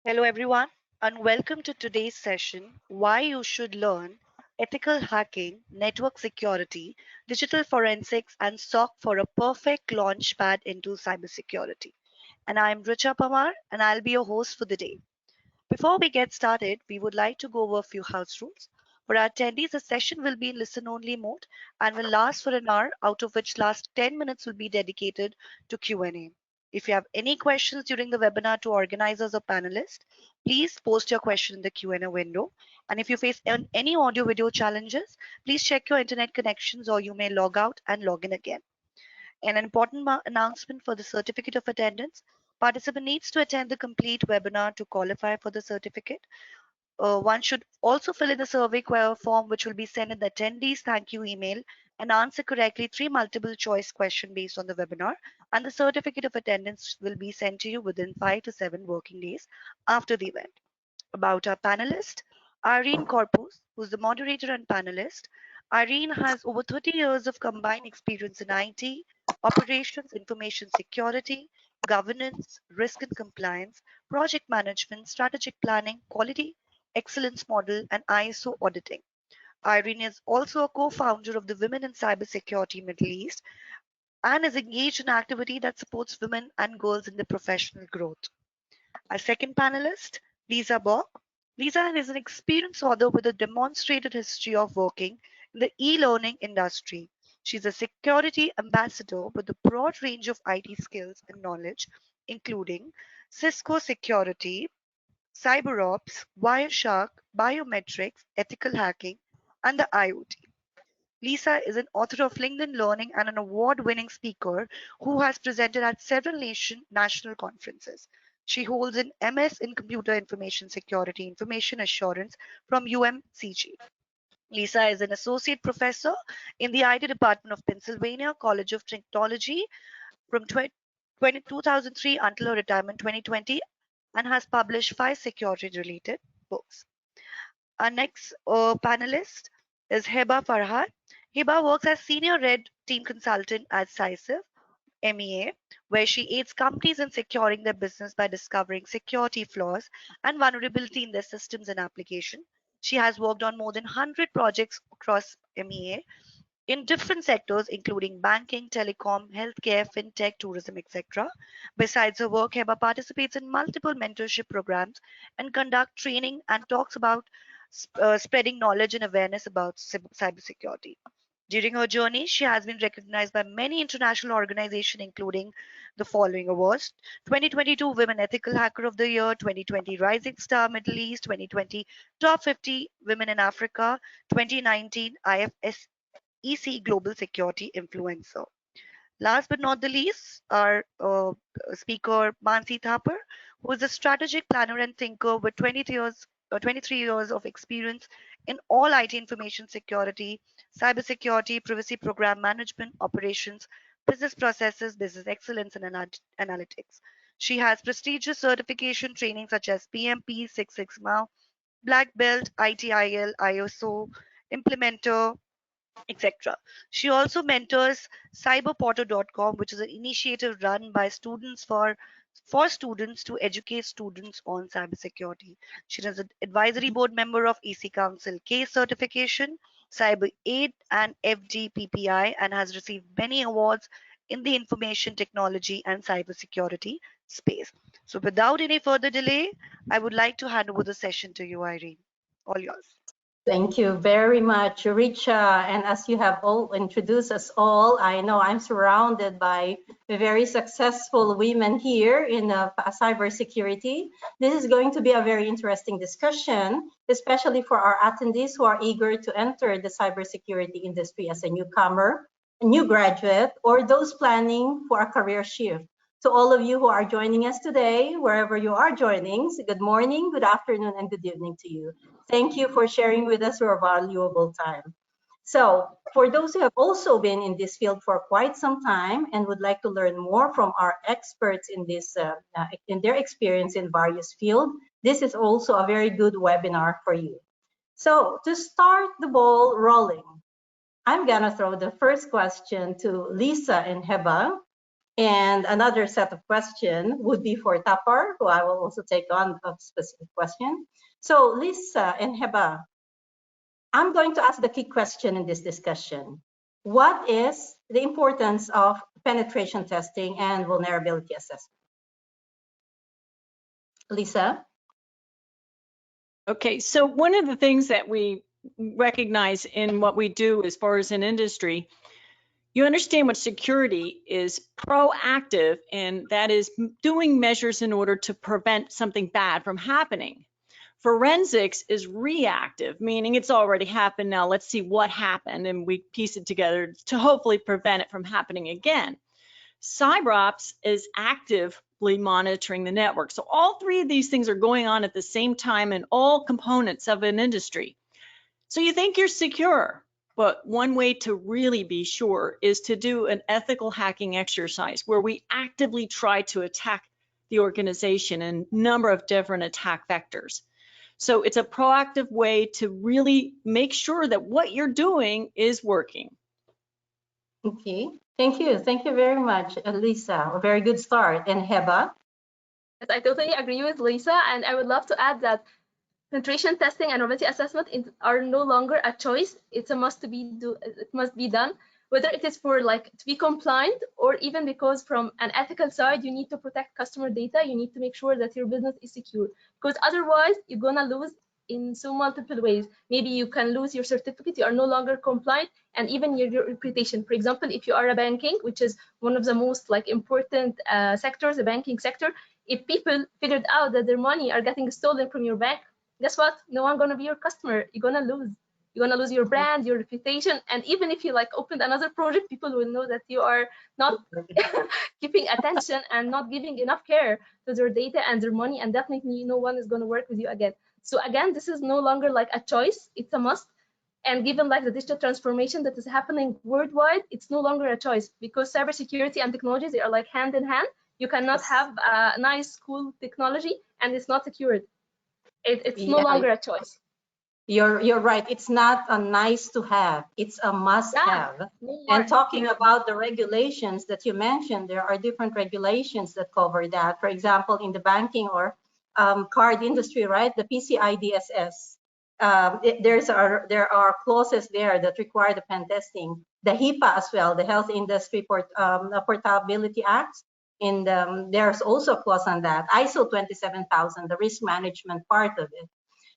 Hello, everyone, and welcome to today's session Why You Should Learn Ethical Hacking, Network Security, Digital Forensics, and SOC for a perfect launchpad into cybersecurity. And I'm Richa Pamar, and I'll be your host for the day. Before we get started, we would like to go over a few house rules. For our attendees, the session will be in listen only mode and will last for an hour, out of which last 10 minutes will be dedicated to Q&A. If you have any questions during the webinar to organizers or panelists, please post your question in the Q&A window. And if you face any audio video challenges, please check your internet connections or you may log out and log in again. An important announcement for the certificate of attendance. Participant needs to attend the complete webinar to qualify for the certificate. One should also fill in the survey form, which will be sent in the attendees thank you email, and answer correctly three multiple choice questions based on the webinar. And the certificate of attendance will be sent to you within 5 to 7 working days after the event. About our panelist, Irene Corpus, who's the moderator and panelist. Irene has over 30 years of combined experience in IT, operations, information security, governance, risk and compliance, project management, strategic planning, quality excellence model, and ISO auditing. Irene is also a co-founder of the Women in Cybersecurity Middle East and is engaged in activity that supports women and girls in their professional growth. Our second panelist, Lisa Bock. Lisa is an experienced author with a demonstrated history of working in the e-learning industry. She's a security ambassador with a broad range of IT skills and knowledge, including Cisco security, CyberOps, Wireshark, biometrics, ethical hacking, and the IoT. Lisa is an author of LinkedIn Learning and an award winning speaker who has presented at several national conferences. She holds an MS in Computer Information Security Information Assurance from UMCG. Lisa is an associate professor in the IT department of Pennsylvania College of Technology from 2003 until her retirement 2020 and has published 5 security related books. Our next panelist is Heba Farhad. Heba works as Senior Red Team Consultant at CISIF MEA, where she aids companies in securing their business by discovering security flaws and vulnerability in their systems and application. She has worked on more than 100 projects across MEA in different sectors, including banking, telecom, healthcare, fintech, tourism, etc. Besides her work, Heba participates in multiple mentorship programs and conduct training and talks about spreading knowledge and awareness about cybersecurity. During her journey, she has been recognized by many international organizations, including the following awards: 2022 Women Ethical Hacker of the Year, 2020 Rising Star Middle East, 2020 Top 50 Women in Africa, 2019 IFS EC Global Security Influencer. Last but not the least, our speaker Mansi Thapar, who is a strategic planner and thinker with 23 years of experience in all IT information security, cybersecurity, privacy program management, operations, business processes, business excellence, and analytics. She has prestigious certification training such as PMP, Six Sigma, Black Belt, ITIL, ISO, Implementer, etc. She also mentors cyberporter.com, which is an initiative run by students for students to educate students on cybersecurity. She is an advisory board member of EC Council Case Certification, Cyber Aid, and FDPPI, and has received many awards in the information technology and cybersecurity space. So, without any further delay, I would like to hand over the session to you, Irene. All yours. Thank you very much, Richa. And as you have all introduced us all, I know I'm surrounded by very successful women here in cybersecurity. This is going to be a very interesting discussion, especially for our attendees who are eager to enter the cybersecurity industry as a newcomer, a new graduate, or those planning for a career shift. To all of you who are joining us today, wherever you are joining, good morning, good afternoon, and good evening to you. Thank you for sharing with us your valuable time. So for those who have also been in this field for quite some time and would like to learn more from our experts in this, in their experience in various fields, this is also a very good webinar for you. So to start the ball rolling, I'm gonna throw the first question to Lisa and Heba. And another set of question would be for Tapar, who I will also take on a specific question. So Lisa and Heba, I'm going to ask the key question in this discussion. What is the importance of penetration testing and vulnerability assessment? Lisa? Okay, so one of the things that we recognize in what we do as far as an industry, you understand what security is proactive, and that is doing measures in order to prevent something bad from happening. Forensics is reactive, meaning it's already happened. Now let's see what happened, and we piece it together to hopefully prevent it from happening again. CyberOps is actively monitoring the network. So all three of these things are going on at the same time in all components of an industry. So you think you're secure, but one way to really be sure is to do an ethical hacking exercise where we actively try to attack the organization in a number of different attack vectors. So it's a proactive way to really make sure that what you're doing is working. Okay, thank you. Thank you very much, Lisa. A very good start. And Heba? Yes, I totally agree with Lisa, and I would love to add that penetration testing and vulnerability assessment are no longer a choice. It's a must to be it must be done, whether it is for like to be compliant or even because from an ethical side, you need to protect customer data. You need to make sure that your business is secure, because otherwise you're gonna lose in so multiple ways. Maybe you can lose your certificate, you are no longer compliant, and even your reputation. For example, if you are a banking, which is one of the most like important sectors, the banking sector, if people figured out that their money are getting stolen from your bank, guess what? No one gonna be your customer. You're gonna lose. You're gonna lose your brand, your reputation, and even if you like opened another project, people will know that you are not keeping attention and not giving enough care to their data and their money, and definitely no one is gonna work with you again. So again, this is no longer like a choice; it's a must. And given like the digital transformation that is happening worldwide, it's no longer a choice because cybersecurity and technology, they are like hand in hand. You cannot have a nice, cool technology and it's not secured. It's no Yeah, longer a choice. you're right. It's not a nice to have. It's a must Yeah, have. no And more. talking about the regulations that you mentioned, there are different regulations that cover that. For example, in the banking or card industry, right? The PCI DSS. There are clauses there that require the pen testing. The HIPAA as well, the Health Industry Portability Act. And there's also a clause on that. ISO 27000, the risk management part of it.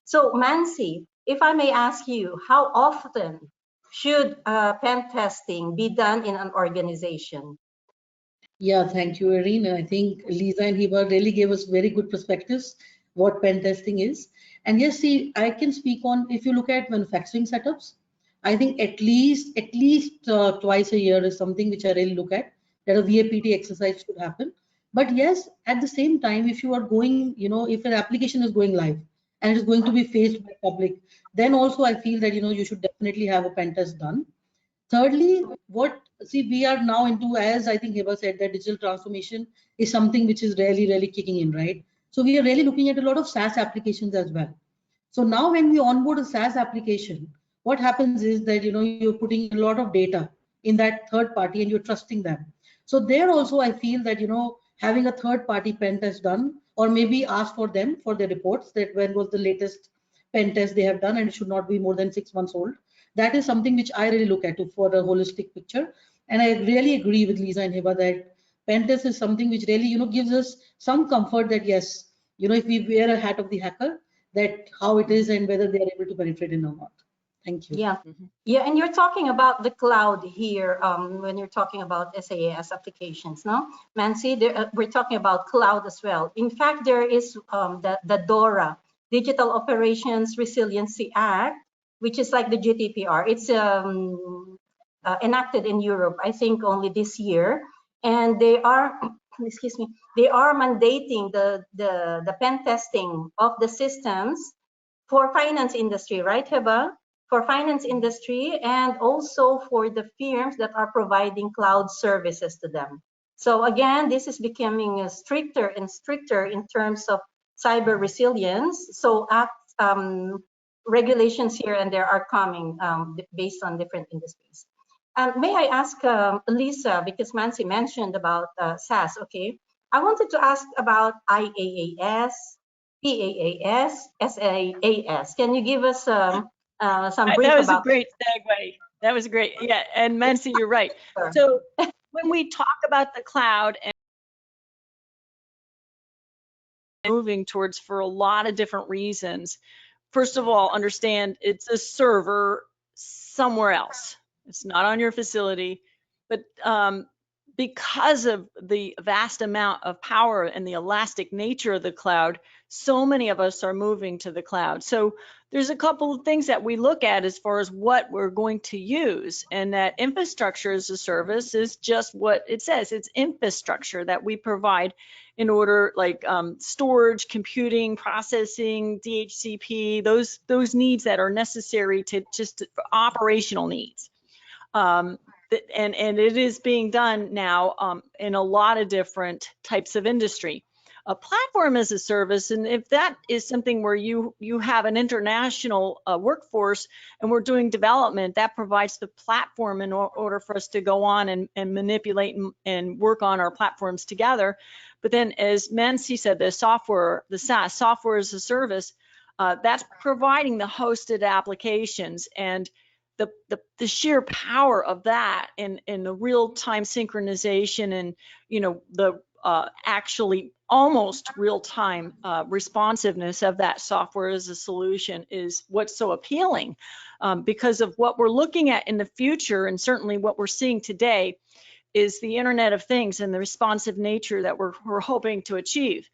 So, Mansi, if I may ask you, how often should pen testing be done in an organization? Yeah, thank you, Irene. I think Lisa and Hiba really gave us very good perspectives what pen testing is. And yes, see, I can speak on if you look at manufacturing setups, I think at least twice a year is something which I really look at that a VAPT exercise should happen. But yes, at the same time, if you are going, if an application is going live and it is going to be faced by public, then also I feel that you should definitely have a pen test done. Thirdly, what see we are now into, as I think Hiba said, that digital transformation is something which is really, really kicking in, right? So we are really looking at a lot of SaaS applications as well. So now when we onboard a SaaS application, what happens is that you're putting a lot of data in that third party and you're trusting them. So there also I feel that having a third party pen test done, or maybe ask for them for their reports that when was the latest pen test they have done, and it should not be more than 6 months old. That is something which I really look at for the holistic picture. And I really agree with Lisa and Hiba that pen test is something which really gives us some comfort that yes, if we wear a hat of the hacker, that how it is and whether they are able to penetrate it or not. Thank you. Yeah. Yeah, and you're talking about the cloud here when you're talking about SaaS applications, no? Mansi, we're talking about cloud as well. In fact, there is the DORA, Digital Operations Resiliency Act, which is like the GDPR. It's enacted in Europe, I think only this year. And they are, excuse me, they are mandating the pen testing of the systems for finance industry, right, Heba? For finance industry and also for the firms that are providing cloud services to them. So again, this is becoming stricter and stricter in terms of cyber resilience. So regulations here and there are coming based on different industries. May I ask Lisa, because Mansi mentioned about SaaS, okay? I wanted to ask about IaaS, PaaS, SaaS. Can you give us some brief That was a about great segue. That was great. Yeah, and Mansi, you're right. that? So when we talk about the cloud and moving towards for a lot of different reasons, first of all, understand it's a server somewhere else. It's not on your facility, but because of the vast amount of power and the elastic nature of the cloud, so many of us are moving to the cloud. So there's a couple of things that we look at as far as what we're going to use, and that infrastructure as a service is just what it says. It's infrastructure that we provide in order, like storage, computing, processing, DHCP, those needs that are necessary to just for operational needs. And it is being done now in a lot of different types of industry. A platform as a service, and if that is something where you have an international workforce and we're doing development, that provides the platform in order for us to go on and manipulate and work on our platforms together. But then, as Mansi said, the software, the SaaS, software as a service, that's providing the hosted applications, and the sheer power of that in the real-time synchronization and the actually almost real-time responsiveness of that software as a solution is what's so appealing, because of what we're looking at in the future, and certainly what we're seeing today is the Internet of Things and the responsive nature that we're hoping to achieve.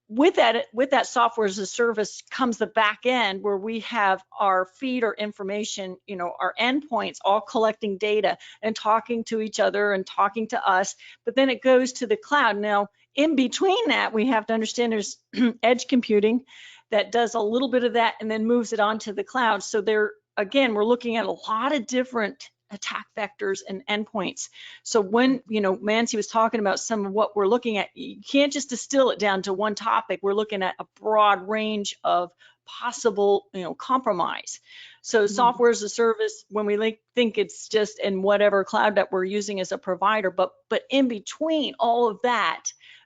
With that software as a service comes the back end, where we have our feed or information, our endpoints all collecting data and talking to each other and talking to us, but then it goes to the cloud. Now, in between that, we have to understand there's edge computing that does a little bit of that and then moves it onto the cloud. So there, again, we're looking at a lot of different attack vectors and endpoints. So when, Mansi was talking about some of what we're looking at, you can't just distill it down to one topic. We're looking at a broad range of possible, compromise. So software as a service, when we think it's just in whatever cloud that we're using as a provider, but in between all of that,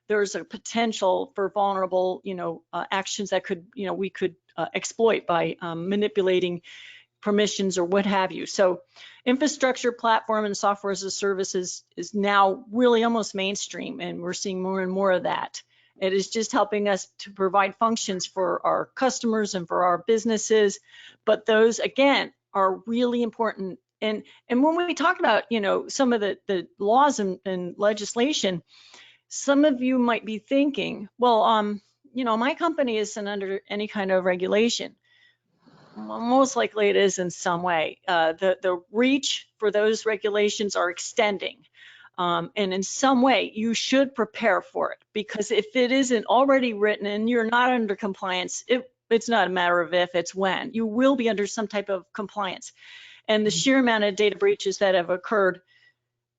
there's a potential for vulnerable, actions that could, we could exploit by manipulating permissions or what have you. So infrastructure, platform, and software as a service is now really almost mainstream, and we're seeing more and more of that. It is just helping us to provide functions for our customers and for our businesses, but those, again, are really important. And when we talk about, some of the laws and legislation, some of you might be thinking, well, my company isn't under any kind of regulation. Most likely it is in some way. The reach for those regulations are extending. And in some way, you should prepare for it, because if it isn't already written and you're not under compliance, it's not a matter of if, it's when. You will be under some type of compliance. And the sheer amount of data breaches that have occurred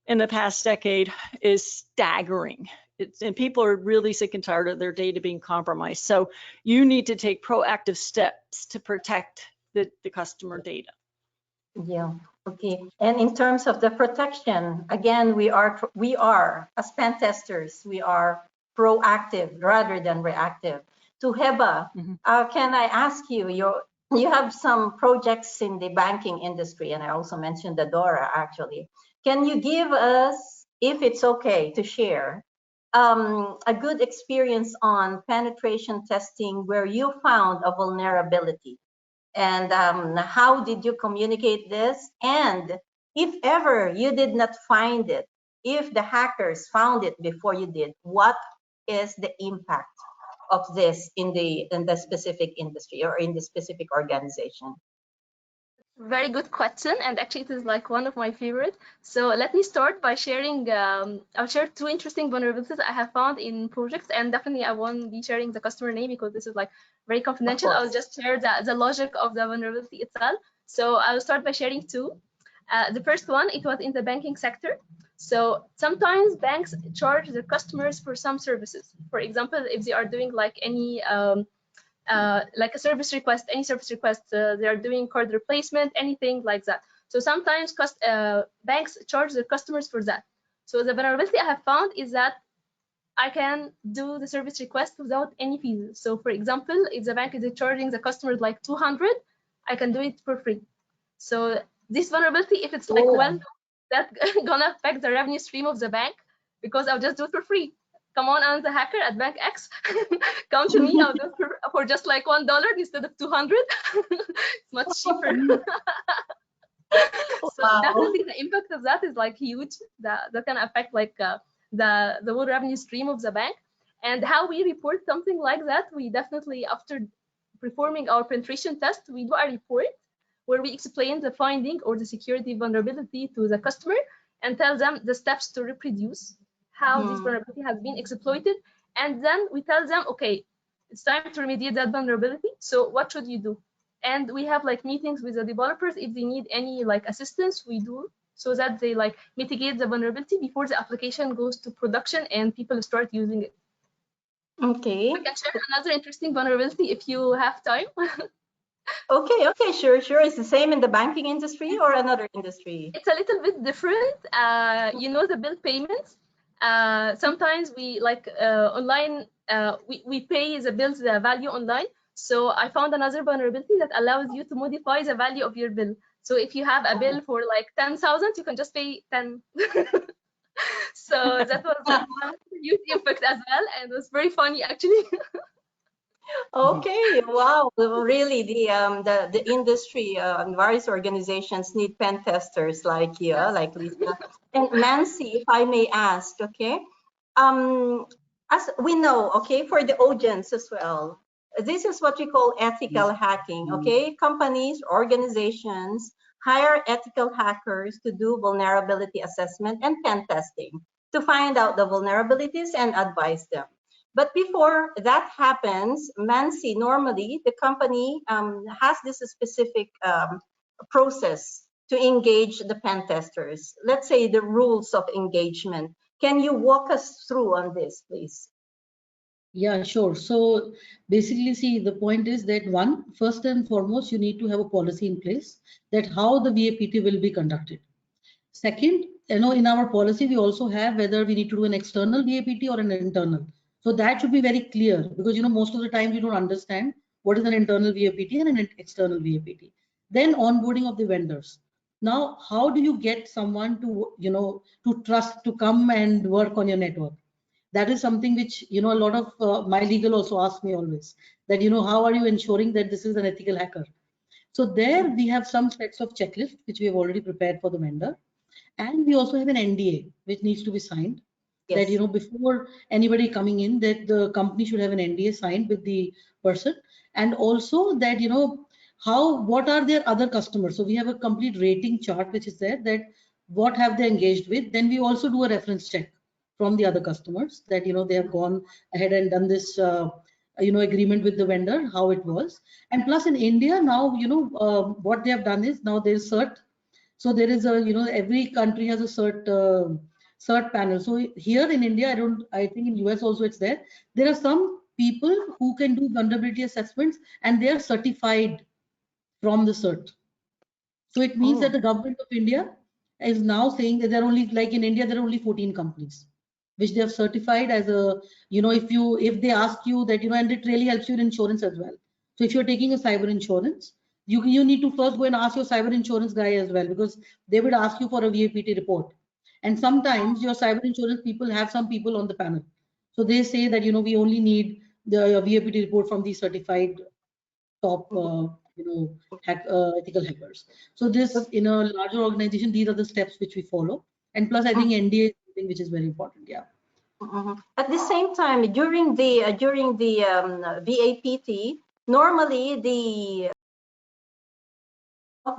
in the past decade is staggering. And people are really sick and tired of their data being compromised. So you need to take proactive steps to protect the customer data. Yeah, okay. And in terms of the protection, again, we are as pen testers, we are proactive rather than reactive. To Heba, can I ask you, you have some projects in the banking industry, and I also mentioned the DORA actually. Can you give us, if it's okay to share, a good experience on penetration testing where you found a vulnerability? And how did you communicate this? And if ever you did not find it, if the hackers found it before you did, what is the impact of this in the specific industry or in the specific organization? Very good question, and actually it is like one of my favorite. So let me start by sharing, I'll share two interesting vulnerabilities I have found in projects, and definitely I won't be sharing the customer name because this is like very confidential. I'll just share the logic of the vulnerability itself. So I'll start by sharing two. The first one, it was in the banking sector. So sometimes banks charge their customers for some services. For example, if they are doing like any like a service request, any service request, they are doing card replacement, anything like that. So sometimes banks charge their customers for that. So the vulnerability I have found is that I can do the service request without any fees. So for example, if the bank is charging the customers like 200, I can do it for free. So this vulnerability, if it's like, well, that's gonna affect the revenue stream of the bank, because I'll just do it for free. Come on, I'm the hacker at Bank X. Come to me, I'll do it for just like $1 instead of 200. It's much cheaper. So Wow. definitely the impact of that is like huge. That can affect like the whole revenue stream of the bank. And how we report something like that, we definitely, after performing our penetration test, we do a report where we explain the finding or the security vulnerability to the customer and tell them the steps to reproduce how this vulnerability has been exploited. And then we tell them, okay, it's time to remediate that vulnerability. So what should you do? And we have like meetings with the developers. If they need any like assistance, we do, so that they like mitigate the vulnerability before the application goes to production and people start using it. Okay. I can share another interesting vulnerability if you have time. Okay, sure. It's the same in the banking industry or another industry? It's a little bit different. You know, the bill payments. Sometimes we like online, we pay the bills, the value online. So I found another vulnerability that allows you to modify the value of your bill. So if you have a bill for like 10,000, you can just pay 10. So that was a huge impact as well, and it was very funny actually. Okay, wow. Well, really, the industry and various organizations need pen testers like you, like Lisa. And Nancy, if I may ask, okay, um, as we know, okay, for the audience as well, this is what we call ethical hacking, okay? Companies, organizations hire ethical hackers to do vulnerability assessment and pen testing to find out the vulnerabilities and advise them. But before that happens, Mansi, normally the company has this specific process to engage the pen testers. Let's say the rules of engagement. Can you walk us through on this, please? Yeah, sure. So basically, see, the point is that one, first and foremost, you need to have a policy in place that how the VAPT will be conducted. Second, in our policy, we also have whether we need to do an external VAPT or an internal. So that should be very clear because, most of the time we don't understand what is an internal VAPT and an external VAPT. Then onboarding of the vendors. Now, how do you get someone to trust to come and work on your network? That is something which, a lot of my legal also ask me always that, how are you ensuring that this is an ethical hacker? So there we have some sets of checklists which we have already prepared for the vendor. And we also have an NDA which needs to be signed. Yes. That before anybody coming in, that the company should have an NDA signed with the person, and also that what are their other customers. So we have a complete rating chart which is there, that what have they engaged with. Then we also do a reference check from the other customers that they have gone ahead and done this agreement with the vendor, how it was. And plus in India now, what they have done is now there's cert. So there is a, every country has a cert panel. So here in India, I think in US also it's there. There are some people who can do vulnerability assessments and they are certified from the cert. So it means that the government of India is now saying that there are only, like in India, there are only 14 companies which they have certified as a, if they ask you that, and it really helps you in insurance as well. So if you're taking a cyber insurance, you need to first go and ask your cyber insurance guy as well, because they would ask you for a VAPT report. And sometimes your cyber insurance people have some people on the panel. So they say that, we only need the VAPT report from the certified top, ethical hackers. So this, in a larger organization, these are the steps which we follow. And plus, I think NDA is something which is very important. Yeah. At the same time, during the VAPT, normally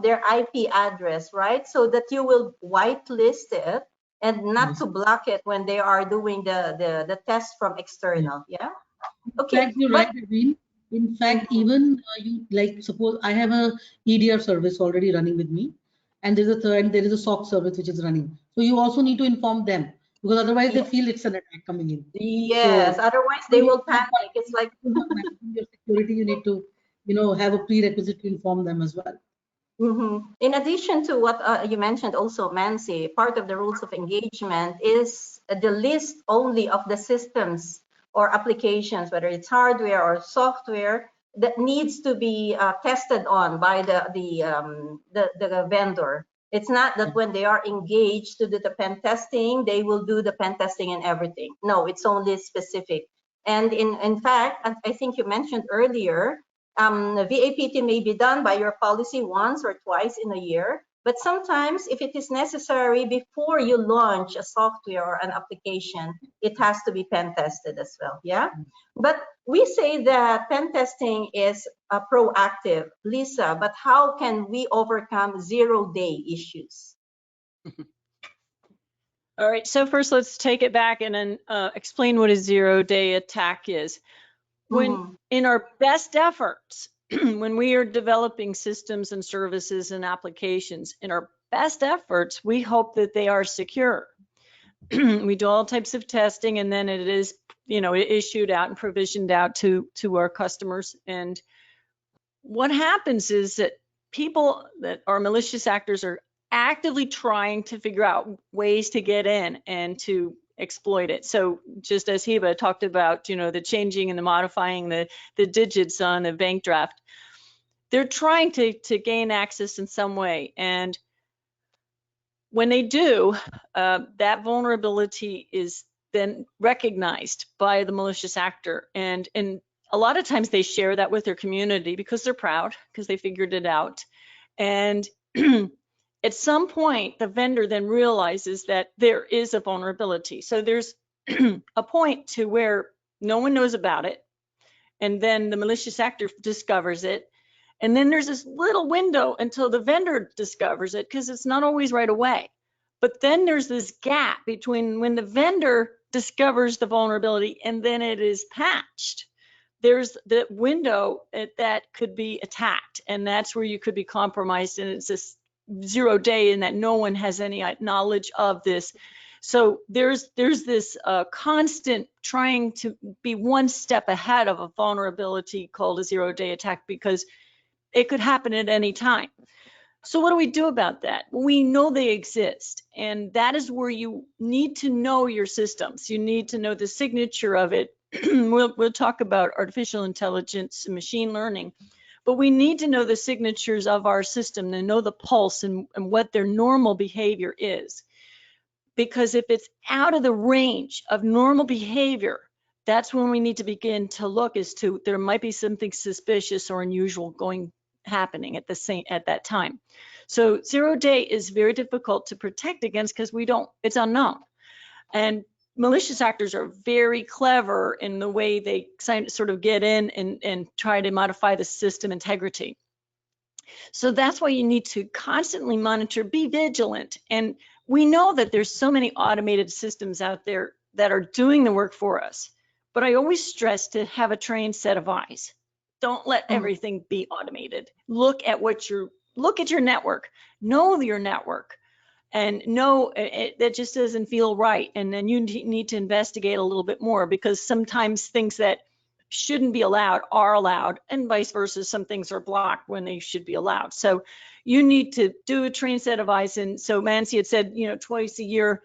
their IP address, right? So that you will whitelist it and not to block it when they are doing the test from external. Yeah. Okay. In fact, you're right, Irene. In fact, even you, like, suppose I have a EDR service already running with me, and there is a SOC service which is running. So you also need to inform them, because otherwise they feel it's an attack coming in. Yes, So otherwise they will panic. It's like managing your security, you need to, have a prerequisite to inform them as well. In addition to what you mentioned also, Mansi, part of the rules of engagement is the list only of the systems or applications, whether it's hardware or software, that needs to be tested on by the vendor. It's not that when they are engaged to do the pen testing, they will do the pen testing and everything. No, it's only specific. And in fact, I think you mentioned earlier, VAPT may be done by your policy once or twice in a year, but sometimes if it is necessary before you launch a software or an application, it has to be pen tested as well, yeah? But we say that pen testing is proactive, Lisa, but how can we overcome zero-day issues? All right, so first let's take it back and then explain what a zero-day attack is. When in our best efforts, when we are developing systems and services and applications, in our best efforts, we hope that they are secure. We do all types of testing, and then it is, issued out and provisioned out to our customers. And what happens is that people that are malicious actors are actively trying to figure out ways to get in and to exploit it. So just as Hiba talked about, the changing and the modifying the digits on a bank draft, they're trying to gain access in some way. And when they do, that vulnerability is then recognized by the malicious actor. And a lot of times they share that with their community because they're proud, because they figured it out. And at some point, the vendor then realizes that there is a vulnerability. So there's a point to where no one knows about it. And then the malicious actor discovers it. And then there's this little window until the vendor discovers it, because it's not always right away. But then there's this gap between when the vendor discovers the vulnerability and then it is patched. There's the window that could be attacked, and that's where you could be compromised, and it's this 0 day in that no one has any knowledge of this. So there's this constant trying to be one step ahead of a vulnerability called a 0 day attack, because it could happen at any time. So what do we do about that? We know they exist, and that is where you need to know your systems. You need to know the signature of it. We'll talk about artificial intelligence and machine learning, but we need to know the signatures of our system and know the pulse and what their normal behavior is. Because if it's out of the range of normal behavior, that's when we need to begin to look as to there might be something suspicious or unusual happening at that time. So 0 day is very difficult to protect against because it's unknown. And malicious actors are very clever in the way they sort of get in and try to modify the system integrity. So that's why you need to constantly monitor, be vigilant. And we know that there's so many automated systems out there that are doing the work for us. But I always stress to have a trained set of eyes. Don't let everything be automated. Look at your network, know your network, and know that just doesn't feel right. And then you need to investigate a little bit more, because sometimes things that shouldn't be allowed are allowed, and vice versa. Some things are blocked when they should be allowed. So you need to do a trained set of eyes. And so Mansi had said, twice a year,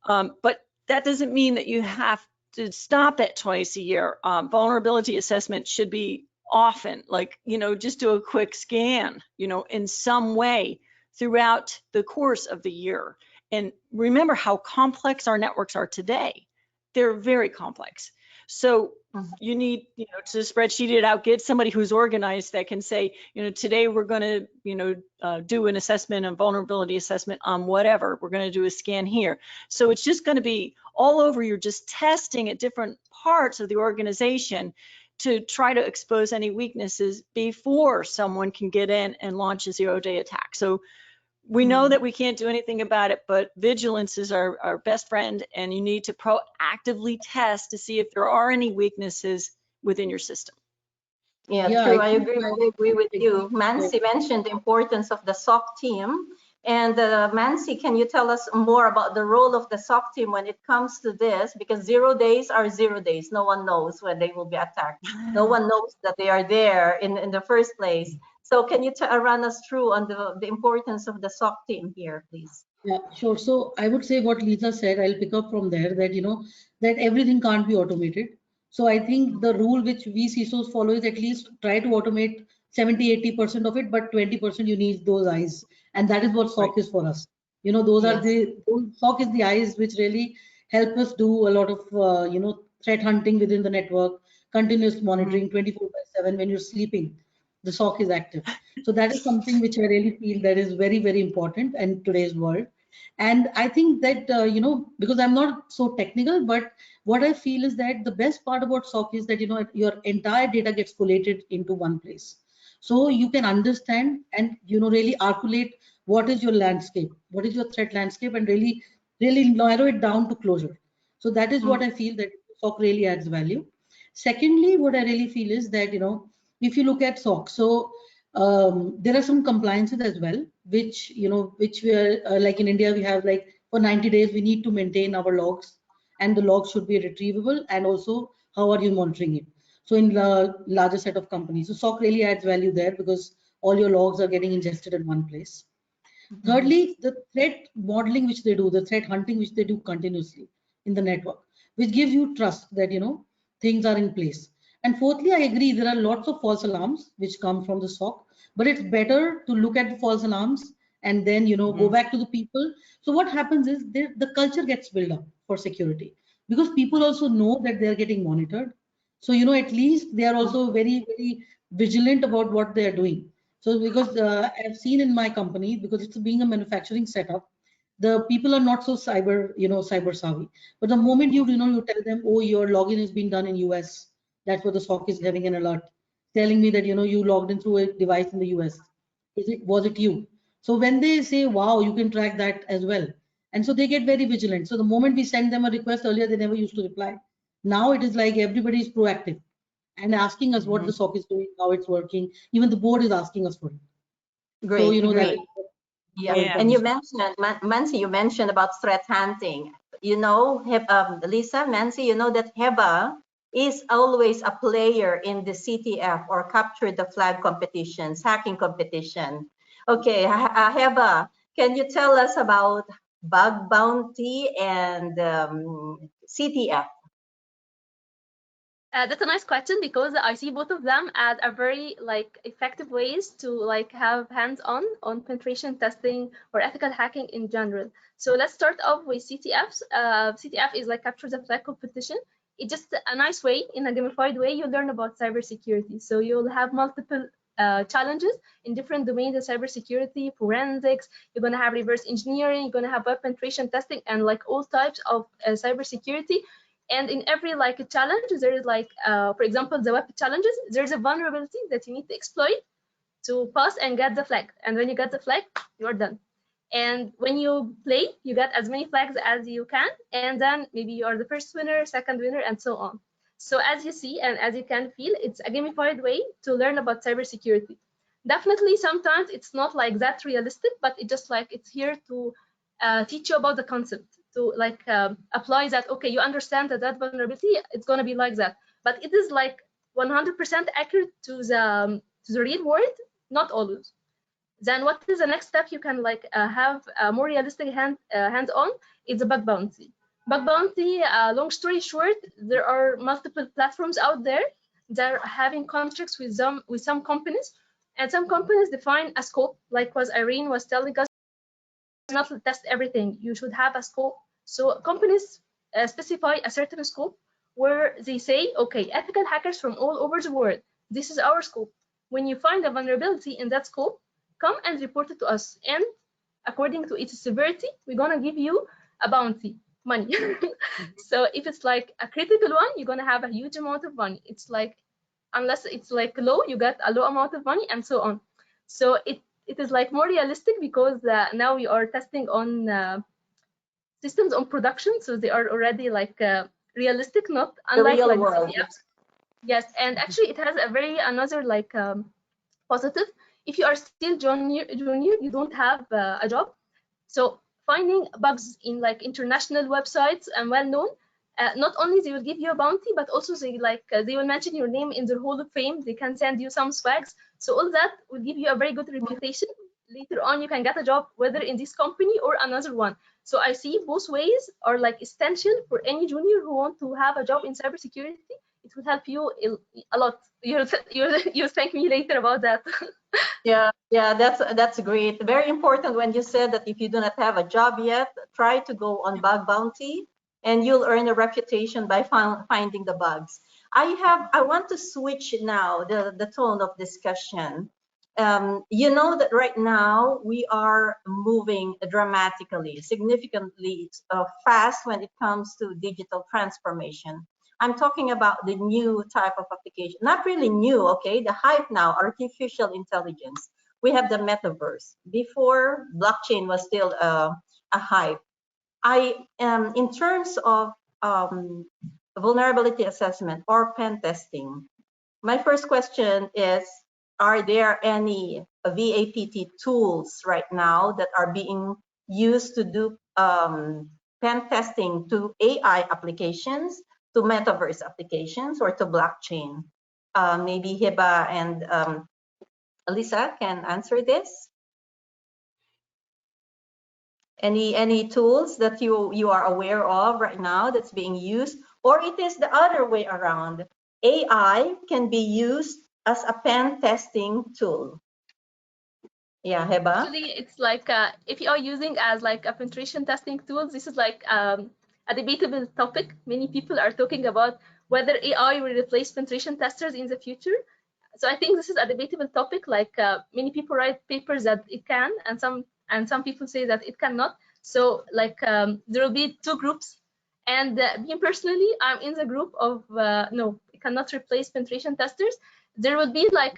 but that doesn't mean that you have to stop at twice a year. Vulnerability assessment should be often, like, just do a quick scan, in some way throughout the course of the year. And remember how complex our networks are today. They're very complex. So you need, to spreadsheet it out, get somebody who's organized that can say, today we're going to, do an assessment, a vulnerability assessment on whatever. We're going to do a scan here. So it's just going to be all over. You're just testing at different parts of the organization to try to expose any weaknesses before someone can get in and launch a 0 day attack. So we know that we can't do anything about it, but vigilance is our best friend, and you need to proactively test to see if there are any weaknesses within your system. Yeah, Yeah, true. I I think agree with you. exactly. Mansi mentioned the importance of the SOC team. And Mansi, can you tell us more about the role of the SOC team when it comes to this? Because 0 days are 0 days. No one knows when they will be attacked. No one knows that they are there in the first place. So can you run us through on the importance of the SOC team here, please? Yeah, sure. So I would say what Lisa said, I'll pick up from there that, that everything can't be automated. So I think the rule which we CISOs follow is at least try to automate 70-80% of it, but 20% you need those eyes. And that is what Right. SOC is for us. Those are Yes. SOC is the eyes which really help us do a lot of, threat hunting within the network, continuous Mhm. monitoring 24 by 7 when you're sleeping. The SOC is active. So that is something which I really feel that is very, very important in today's world. And I think that, because I'm not so technical, but what I feel is that the best part about SOC is that, your entire data gets collated into one place. So you can understand and, really articulate what is your landscape, what is your threat landscape, and really, really narrow it down to closure. So that is what Mm. I feel that SOC really adds value. Secondly, what I really feel is that, if you look at SOC, so there are some compliances as well, which which we are like in India, we have like for 90 days we need to maintain our logs, and the logs should be retrievable, and also how are you monitoring it. So in the larger set of companies, so SOC really adds value there because all your logs are getting ingested in one place. Mhm. Thirdly, the threat modeling which they do, the threat hunting which they do continuously in the network, which gives you trust that things are in place. And fourthly, I agree there are lots of false alarms which come from the SOC, but it's better to look at the false alarms and then go Mhm. back to the people. So what happens is the culture gets built up for security because people also know that they are getting monitored. So at least they are also very, very vigilant about what they are doing. So because I've seen in my company, because it's being a manufacturing setup, the people are not so cyber savvy. But the moment you tell them, oh, your login is being done in US, that's what the SOC is having an alert telling me that you logged in through a device in the US. Was it you? So when they say, wow, you can track that as well. And so they get very vigilant. So the moment we send them a request earlier, they never used to reply. Now it is like everybody is proactive and asking us what the Mhm. SOC is doing, how it's working. Even the board is asking us for it. So, Great, that great. is Yeah, more Yeah. and you important. mentioned, Mansi, you mentioned about threat hunting. Lisa, Mansi, that HEBA is always a player in the CTF or capture the flag competitions, hacking competition. Okay, HEBA, can you tell us about bug bounty and CTF? That's a nice question because I see both of them as a very like effective ways to like have hands-on on penetration testing or ethical hacking in general. So let's start off with CTFs. CTF is like capture the flag competition. It's just a nice way, in a gamified way, you learn about cybersecurity. So you'll have multiple challenges in different domains of cybersecurity, forensics. You're gonna have reverse engineering. You're gonna have web penetration testing, and like all types of cybersecurity. And in every like a challenge there is like for example the web challenges, there's a vulnerability that you need to exploit to pass and get the flag, and when you get the flag you're done. And when you play you get as many flags as you can, and then maybe you are the first winner, second winner, and so on. So as you see and as you can feel, it's a gamified way to learn about cybersecurity. Definitely sometimes it's not like that realistic, but it just like it's here to teach you about the concept, to like apply that. Okay, you understand that that vulnerability it's going to be like that, but it is like 100% accurate to the real world, not always. Then what is the next step you can like have a more realistic hands on? It's a bug bounty. Bug bounty, long story short, there are multiple platforms out there that are having contracts with some companies, and some companies define a scope, like what Irene was telling us, not test everything. You should have a scope. So companies specify a certain scope where they say, okay, ethical hackers from all over the world, this is our scope. When you find a vulnerability in that scope, come and report it to us. And according to its severity, we're gonna give you a bounty, money. So if it's like a critical one, you're gonna have a huge amount of money. It's like, unless it's like low, you get a low amount of money, and so on. So it is like more realistic because now we are testing on systems on production, so they are already like realistic, not The unlike real like the world. CTFs. Yes, and actually it has a very another like positive. If you are still junior, you don't have a job. So finding bugs in like international websites and well known, not only they will give you a bounty, but also they will mention your name in their Hall of Fame. They can send you some swags. So all that will give you a very good reputation. Later on, you can get a job whether in this company or another one. So I see both ways are like essential for any junior who want to have a job in cybersecurity. It will help you a lot. You'll thank me later about that. Yeah, that's great. Very important when you said that if you do not have a job yet, try to go on bug bounty, and you'll earn a reputation by finding the bugs. I want to switch now the tone of discussion. You know that right now we are moving dramatically, significantly fast when it comes to digital transformation. I'm talking about the new type of application. Not really new, okay? The hype now, artificial intelligence. We have the metaverse. Before, blockchain was still a hype. In terms of vulnerability assessment or pen testing, my first question is, are there any VAPT tools right now that are being used to do pen testing to AI applications, to metaverse applications, or to blockchain? Maybe Hiba and Alisa can answer this. Any tools that you are aware of right now that's being used, or it is the other way around? AI can be used as a pen testing tool. Yeah, Heba. Actually, it's like if you are using as like a penetration testing tool, this is like a debatable topic. Many people are talking about whether AI will replace penetration testers in the future. So I think this is a debatable topic. Like many people write papers that it can, and some people say that it cannot. So like there will be two groups, and me personally, I'm in the group of no, it cannot replace penetration testers. There will be like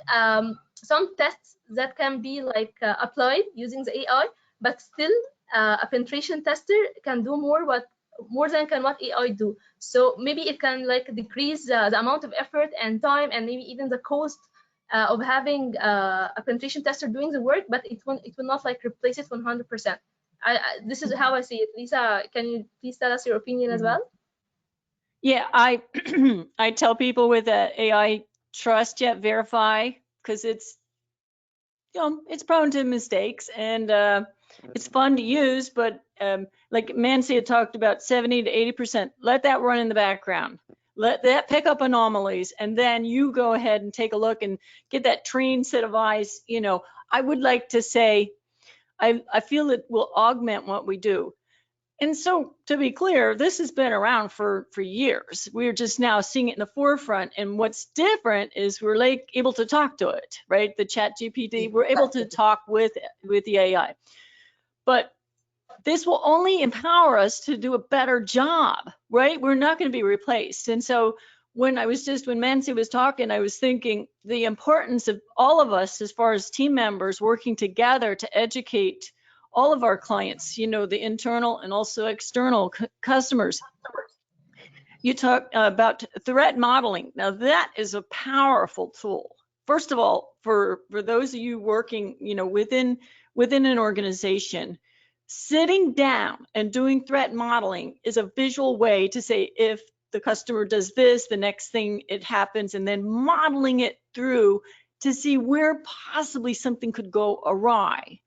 some tests that can be like applied using the AI, but still a penetration tester can do more than can what AI do. So maybe it can like decrease the amount of effort and time, and maybe even the cost of having a penetration tester doing the work, but it will not like replace it 100%. This is how I see it. Lisa, can you please tell us your opinion as well? Yeah, I I tell people with AI, trust yet verify, because it's it's prone to mistakes, and it's fun to use, but like Mansi had talked about, 70 to 80%, let that run in the background. Let that pick up anomalies, and then you go ahead and take a look and get that trained set of eyes. I would like to say, I feel it will augment what we do. And so, to be clear, this has been around for years. We're just now seeing it in the forefront. And what's different is we're like able to talk to it, right? The Chat GPT, we're able to talk with the AI. But this will only empower us to do a better job, right? We're not going to be replaced. And so when Mansi was talking, I was thinking the importance of all of us as far as team members working together to educate all of our clients, the internal and also external customers. You talk about threat modeling. Now that is a powerful tool. First of all, for those of you working, within an organization, sitting down and doing threat modeling is a visual way to say, if the customer does this, the next thing it happens, and then modeling it through to see where possibly something could go awry.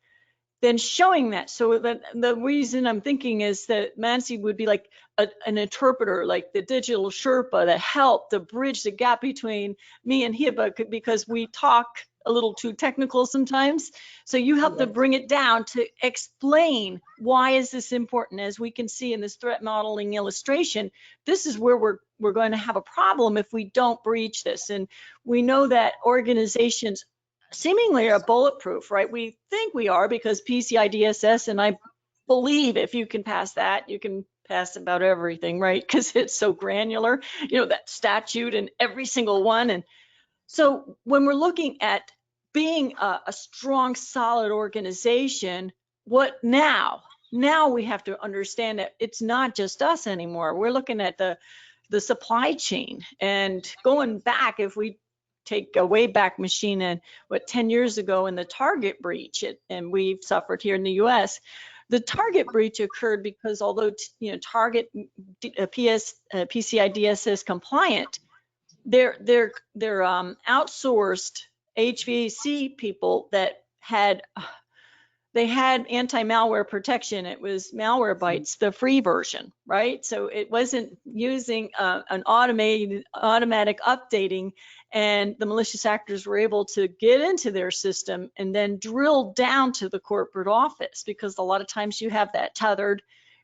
Then showing that. So that the reason I'm thinking is that Mansi would be like an interpreter, like the digital Sherpa, that help to bridge the gap between me and Hiba, because we talk a little too technical sometimes. So you help to bring it down to explain why is this important. As we can see in this threat modeling illustration, this is where we're going to have a problem if we don't breach this. And we know that organizations seemingly are bulletproof, right? We think we are because PCI DSS, and I believe if you can pass that, you can pass about everything, right? Because it's so granular, that statute and every single one. And so when we're looking at being a strong, solid organization, what now? Now we have to understand that it's not just us anymore. We're looking at the supply chain, and going back, if we take a way back machine and 10 years ago in the Target breach, and we've suffered here in the US, The Target breach occurred because although Target PCI DSS compliant, they're outsourced HVAC people that had anti-malware protection. It was Malwarebytes, the free version, right? So it wasn't using an automatic updating, and the malicious actors were able to get into their system and then drill down to the corporate office, because a lot of times you have that tethered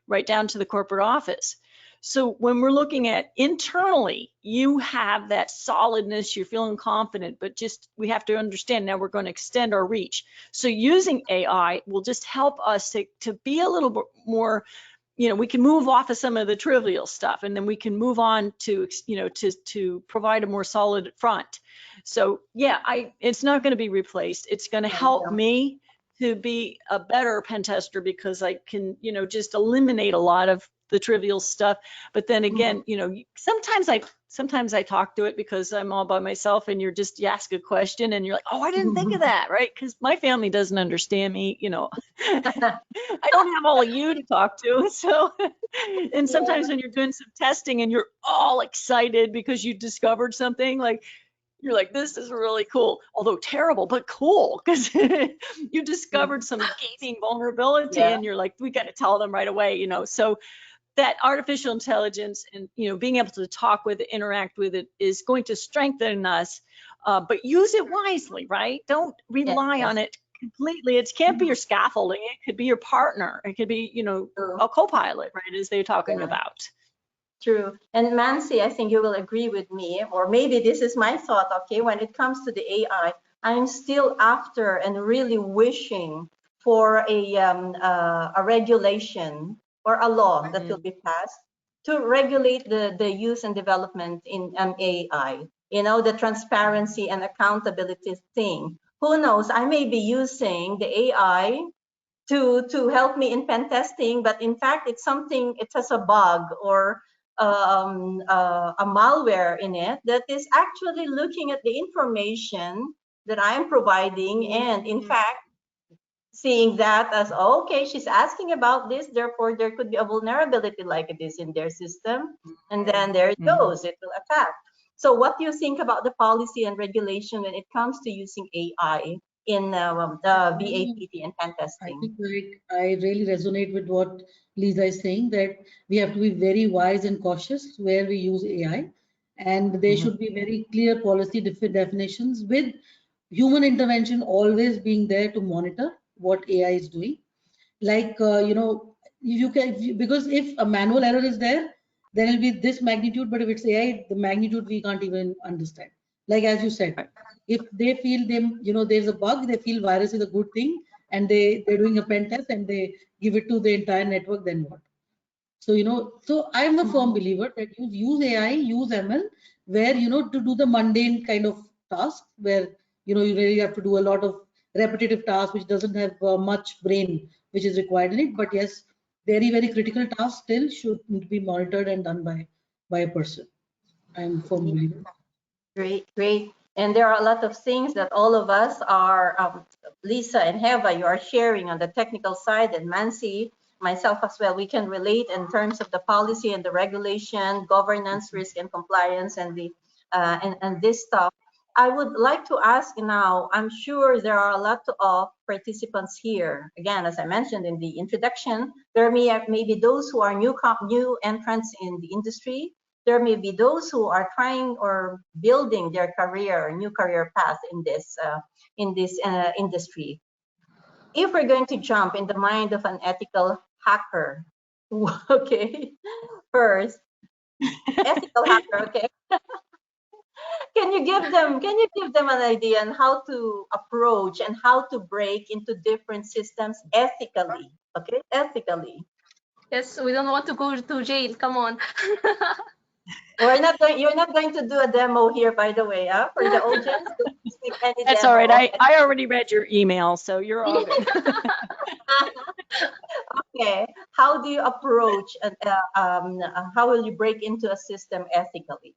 right down to the corporate office. So when we're looking at internally, you have that solidness, you're feeling confident, but just we have to understand now we're going to extend our reach. So using AI will just help us to be a little bit more, we can move off of some of the trivial stuff, and then we can move on to, to provide a more solid front. So yeah, it's not going to be replaced. It's going to help me to be a better pen tester, because I can, just eliminate a lot of the trivial stuff. But then again, sometimes I talk to it because I'm all by myself, and you ask a question and you're like, oh, I didn't think of that, right? Because my family doesn't understand me, I don't have all of you to talk to. So, and sometimes when you're doing some testing and you're all excited because you discovered something, like, you're like, this is really cool, although terrible, but cool, because you discovered some gaping vulnerability, and you're like, we got to tell them right away, So that artificial intelligence and, being able to talk with it, interact with it, is going to strengthen us, but use it wisely, right? Don't rely on it completely. It can't be your scaffolding. It could be your partner. It could be, a co-pilot, right, as they're talking about. True. And Mansi, I think you will agree with me, or maybe this is my thought, okay, when it comes to the AI, I'm still after and really wishing for a regulation or a law that will be passed to regulate the use and development in AI, the transparency and accountability thing. Who knows, I may be using the AI to help me in pen testing, but in fact it has a bug or a malware in it that is actually looking at the information that I'm providing, and in fact seeing that as, okay, she's asking about this, therefore there could be a vulnerability like this in their system, and then there it goes, it will attack. So what do you think about the policy and regulation when it comes to using AI in VAPT and pen testing? I think I really resonate with what Lisa is saying, that we have to be very wise and cautious where we use AI, and there should be very clear policy definitions, with human intervention always being there to monitor what AI is doing. Like, you can, because if a manual error is there, then it'll be this magnitude, but if it's AI, the magnitude we can't even understand. Like, as you said, if they feel there's a bug, they feel virus is a good thing, and they're doing a pen test and they give it to the entire network, then what? So, so I'm a firm believer that you use AI, use ML, where, to do the mundane kind of task, where, you really have to do a lot of repetitive tasks, which doesn't have much brain, which is required in it. But yes, very, very critical tasks still should be monitored and done by a person. I'm a firm believer. Great, great. And there are a lot of things that all of us are, Lisa and Heva, you are sharing on the technical side, and Mansi, myself as well, we can relate in terms of the policy and the regulation, governance, risk and compliance, and the and this stuff. I would like to ask now, I'm sure there are a lot of participants here. Again, as I mentioned in the introduction, there may be those who are new entrants in the industry. There may be those who are trying or building their new career path in this industry. If we're going to jump in the mind of an ethical hacker, okay, first, ethical hacker, okay. Can you give them an idea on how to approach and how to break into different systems ethically, okay, ethically? Yes, we don't want to go to jail. Come on. You're not going to do a demo here, by the way, for the audience. That's all right. I already read your email, so you're all good. Okay. How do you approach, how will you break into a system ethically?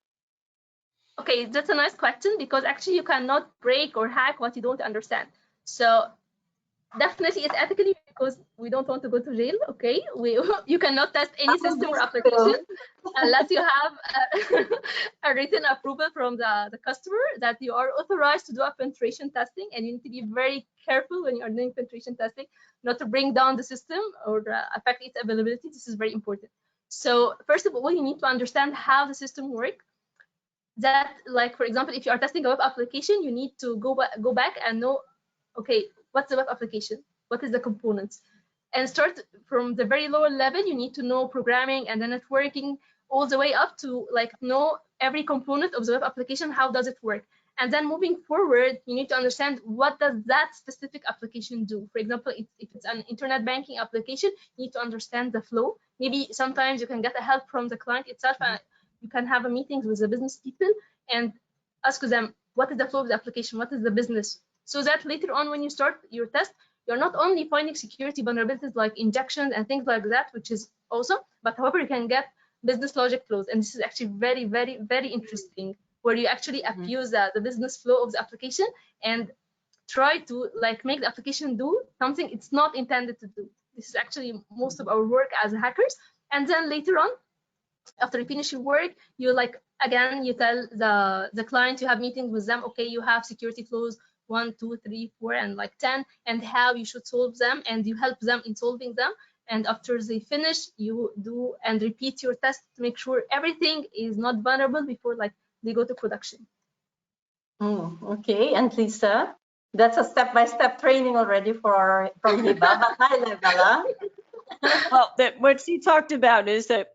Okay, that's a nice question, because actually you cannot break or hack what you don't understand. So definitely it's ethically because we don't want to go to jail. Okay, you cannot test any system or This application too. unless you have a written approval from the customer that you are authorized to do a penetration testing, and you need to be very careful when you are doing penetration testing not to bring down the system or affect its availability. This is very important. So first of all, you need to understand how the system works. That, like, for example, if you are testing a web application, you need to go back and know, okay, what's the web application? What is the components? And start from the very lower level. You need to know programming and the networking all the way up to like know every component of the web application. How does it work? And then moving forward, you need to understand what does that specific application do. For example, if it's an internet banking application, you need to understand the flow. Maybe sometimes you can get a help from the client itself. You can have a meetings with the business people and ask them, what is the flow of the application? What is the business? So that later on, when you start your test, you're not only finding security vulnerabilities like injections and things like that, which is awesome, but however, you can get business logic flows. And this is actually very, very, very interesting, where you actually abuse the business flow of the application and try to like make the application do something it's not intended to do. This is actually most of our work as hackers. And then later on, after you finish your work, you like again you tell the client, you have meetings with them, okay, you have security flows 1, 2, 3, 4, and like 10, and how you should solve them, and you help them in solving them. And after they finish, you do and repeat your test to make sure everything is not vulnerable before like they go to production. Okay, and Lisa, that's a step-by-step training already from Hiba, but high level, huh? Well, what she talked about is that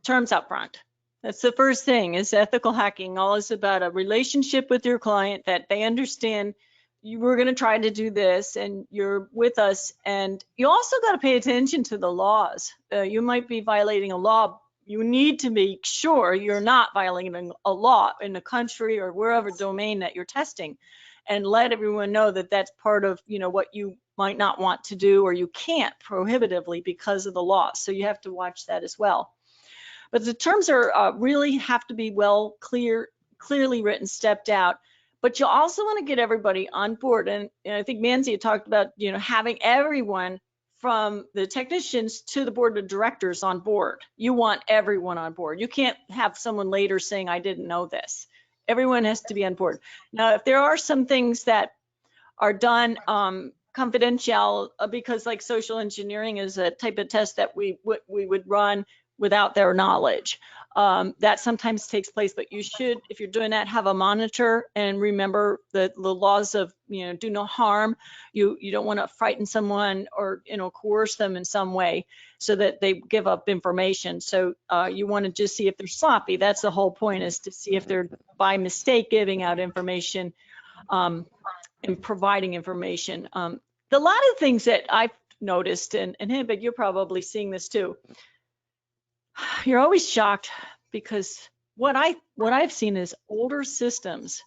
terms up front. That's the first thing, is ethical hacking. All is about a relationship with your client, that they understand you were going to try to do this and you're with us. And you also got to pay attention to the laws. You might be violating a law. You need to make sure you're not violating a law in the country or wherever domain that you're testing, and let everyone know that that's part of, you know, what you might not want to do, or you can't prohibitively because of the law. So you have to watch that as well. But the terms are really have to be clearly written, stepped out. But you also want to get everybody on board. And I think Manzi had talked about, you know, having everyone from the technicians to the board of directors on board. You want everyone on board. You can't have someone later saying, I didn't know this. Everyone has to be on board. Now, if there are some things that are done confidential, because like social engineering is a type of test that we would run without their knowledge. That sometimes takes place, but you should, if you're doing that, have a monitor and remember the laws of, you know, do no harm. You don't want to frighten someone or, you know, coerce them in some way so that they give up information. So you want to just see if they're sloppy. That's the whole point, is to see if they're by mistake giving out information and providing information. A lot of things that I've noticed, and Hibbig, you're probably seeing this too. You're always shocked because what I've seen is older systems,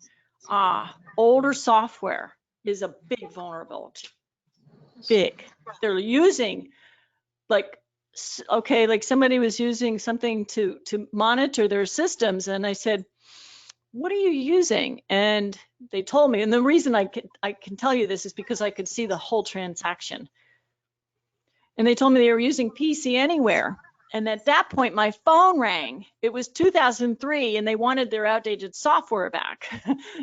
older software is a big vulnerability. Big. They're using like, okay, like somebody was using something to monitor their systems, and I said, what are you using? And they told me, and the reason I can tell you this is because I could see the whole transaction. And they told me they were using PC Anywhere. And at that point, my phone rang. It was 2003, and they wanted their outdated software back.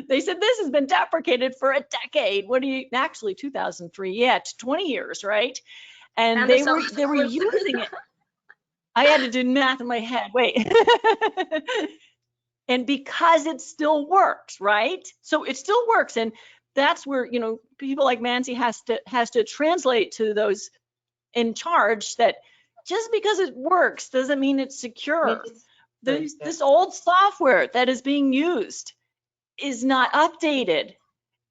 They said, this has been deprecated for a decade. What do you, actually 2003, yeah, 20 years, right? And they were using it. I had to do math in my head, wait. And because it still works, right? So it still works. And that's where, you know, people like Manzi has to translate to those in charge that just because it works doesn't mean it's secure. This old software that is being used is not updated.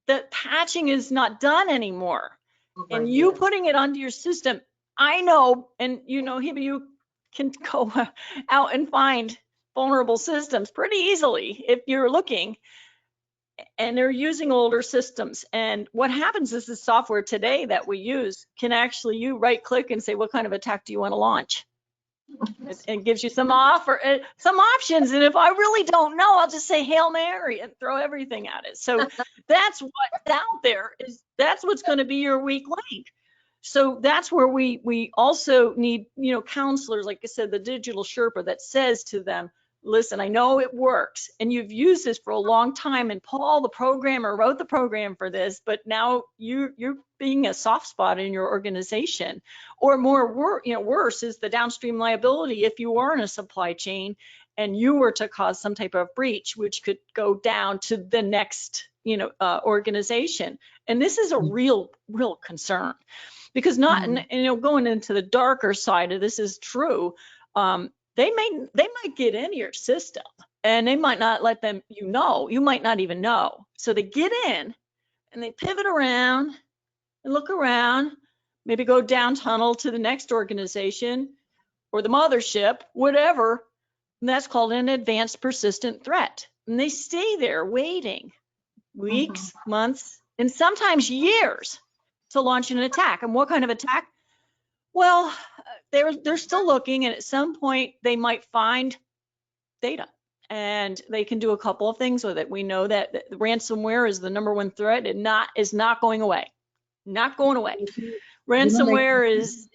The patching is not done anymore. And you putting it onto your system, I know, and you know, Hiba, you can go out and find vulnerable systems pretty easily if you're looking, and they're using older systems. And what happens is the software today that we use can actually, you right click and say, what kind of attack do you want to launch? It gives you some options. And if I really don't know, I'll just say Hail Mary and throw everything at it. So that's what's out there, is that's what's going to be your weak link. So that's where we also need, counselors, like I said, the digital Sherpa that says to them, listen, I know it works and you've used this for a long time, and Paul, the programmer, wrote the program for this, but now you're being a soft spot in your organization. Or worse is the downstream liability if you are in a supply chain and you were to cause some type of breach, which could go down to the next, organization. And this is a real concern, because going into the darker side of this is true. They might get into your system and they might not let them, you might not even know. So they get in and they pivot around and look around, maybe go down tunnel to the next organization or the mothership, whatever. And that's called an advanced persistent threat. And they stay there waiting weeks, months, and sometimes years to launch an attack. And what kind of attack? Well, they're still looking, and at some point they might find data, and they can do a couple of things with it. We know that ransomware is the #1 threat, and is not going away. Not going away. Ransomware is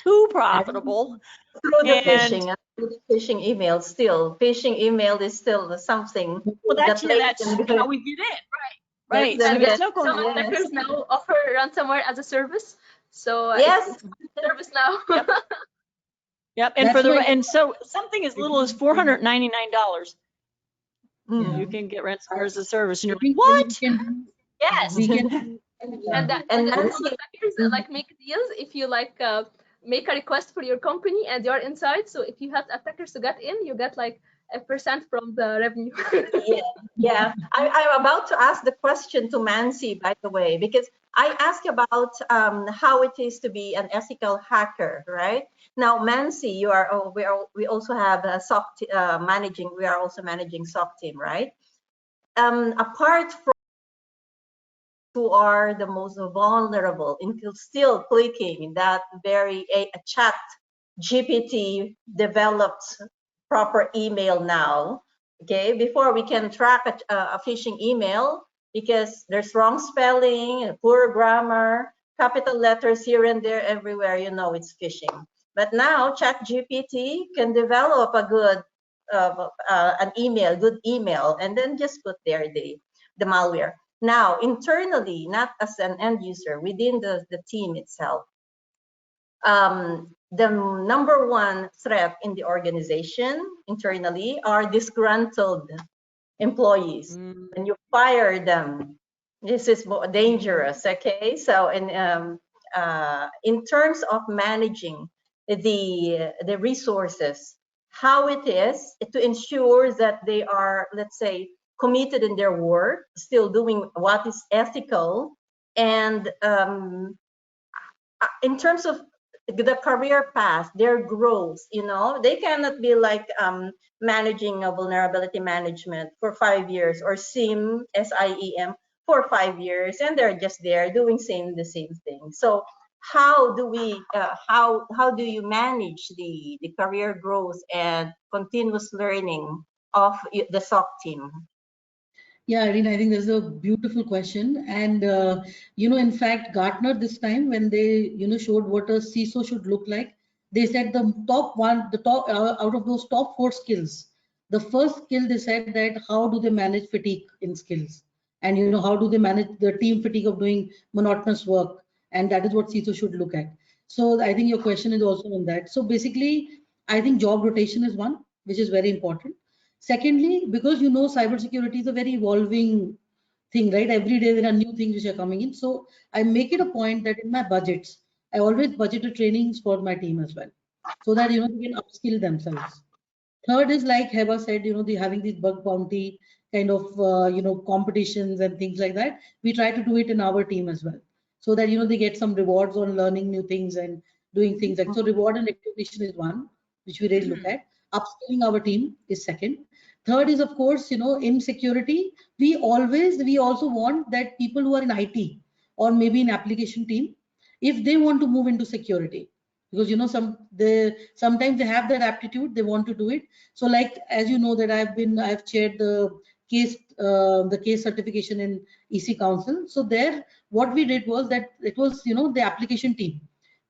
too profitable. Through the phishing email, phishing email is still something. Well, that's how we get in, right? And some attackers now offer ransomware as a service. So yes, it's a service now. Yep. And so something as little as $499, you can get ransomware as a service, and you're like, what? Yes. And some attackers like make deals if you make a request for your company and you're inside. So if you have attackers to get in, you get like a % from the revenue. Yeah. I'm about to ask the question to Mansi, by the way, because I asked about how it is to be an ethical hacker, right? Now, Mansi, we also have a SOC managing. We are also managing SOC team, right? Apart from who are the most vulnerable into still clicking that very a chat GPT developed proper email now. Okay, before we can track a phishing email because there's wrong spelling, poor grammar, capital letters here and there, everywhere, it's phishing. But now chat GPT can develop a good good email, and then just put there the malware. Now, internally, not as an end user, within the team itself, the #1 threat in the organization internally are disgruntled employees. When you fire them, this is more dangerous, okay? So in terms of managing the resources, how it is to ensure that they are, let's say, committed in their work, still doing what is ethical, and in terms of the career path, their growth, they cannot be like managing a vulnerability management for 5 years or SIEM for 5 years, and they're just there doing the same thing. So how do you manage the career growth and continuous learning of the SOC team? Yeah, Irene, I think this is a beautiful question. And, in fact, Gartner this time, when they, showed what a CISO should look like, they said the top out of those top 4 skills, the first skill they said that how do they manage fatigue in skills? And, how do they manage the team fatigue of doing monotonous work? And that is what CISO should look at. So I think your question is also on that. So basically, I think job rotation is one, which is very important. Secondly, because cybersecurity is a very evolving thing, right? Every day there are new things which are coming in. So I make it a point that in my budgets, I always budgeted trainings for my team as well, so that they can upskill themselves. Third is like Heba said, having these bug bounty kind of competitions and things like that. We try to do it in our team as well, so that they get some rewards on learning new things and doing things like so. Reward and recognition is one which we really look at. Upskilling our team is second. Third is, of course, in security, we also want that people who are in IT or maybe in application team, if they want to move into security, because sometimes they have that aptitude, they want to do it. So like, as you know, that I've chaired the the case certification in EC Council. So there, what we did was that it was, the application team.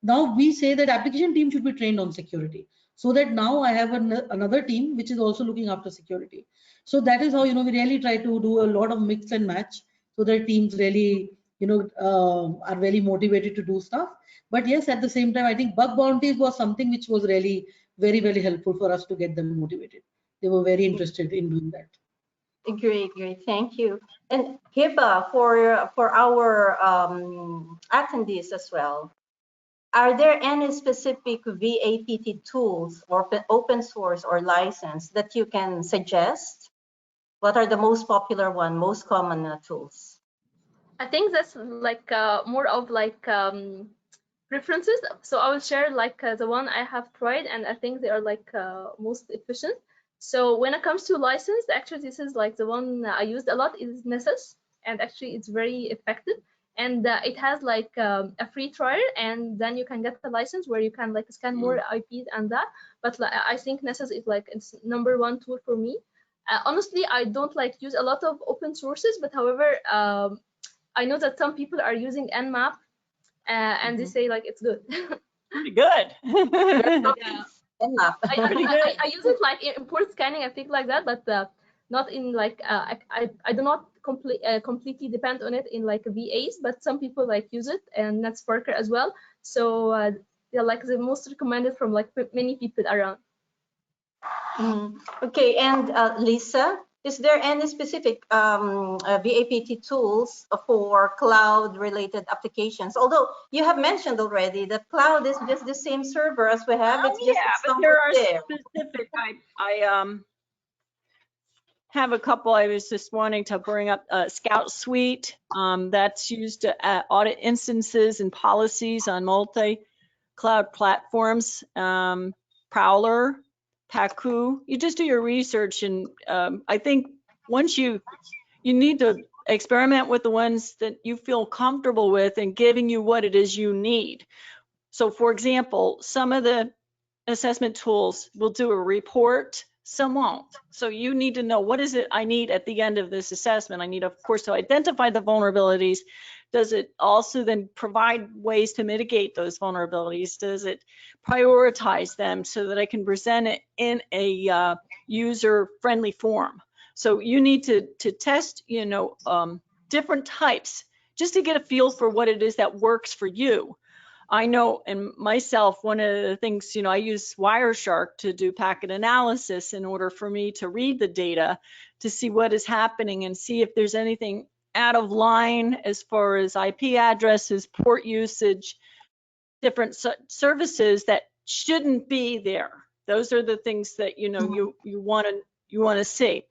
Now we say that application team should be trained on security, so that now I have another team which is also looking after security. So that is how, we really try to do a lot of mix and match, so that teams really, are very motivated to do stuff. But yes, at the same time, I think bug bounties was something which was really very, very helpful for us to get them motivated. They were very interested in doing that. Great, great. Thank you. And Hiba, for our attendees as well, are there any specific VAPT tools or open source or license that you can suggest? What are the most popular one, most common tools? I think that's like more of like preferences. So I will share like the one I have tried, and I think they are like most efficient. So when it comes to license, actually this is like the one I used a lot is Nessus, and actually it's very effective. And it has like a free trial, and then you can get a license where you can like scan more IPs and that. But like, I think Nessus is like it's #1 tool for me. Honestly, I don't like use a lot of open sources, but however, I know that some people are using Nmap, and they say like it's good. Pretty good. Yeah. Pretty good. I use it like in port scanning and things like that, but not in like I do not completely depend on it in like VAs, but some people like use it, and NetSparker as well. So they're like the most recommended from like many people around. Okay, and Lisa, is there any specific VAPT tools for cloud-related applications? Although you have mentioned already that cloud is just the same server as we have. It's just Yeah, but somewhere there are there. specific. I have a couple. I was just wanting to bring up Scout Suite. That's used to audit instances and policies on multi-cloud platforms. Prowler, Paku. You just do your research, and I think once you need to experiment with the ones that you feel comfortable with and giving you what it is you need. So, for example, some of the assessment tools will do a report, some won't. So you need to know, what is it I need at the end of this assessment? I need, of course, to identify the vulnerabilities. Does it also then provide ways to mitigate those vulnerabilities? Does it prioritize them so that I can present it in a user-friendly form? So you need to test, different types just to get a feel for what it is that works for you. I know, and myself, one of the things, I use Wireshark to do packet analysis in order for me to read the data to see what is happening and see if there's anything out of line as far as IP addresses, port usage, different services that shouldn't be there. Those are the things that, you want to see.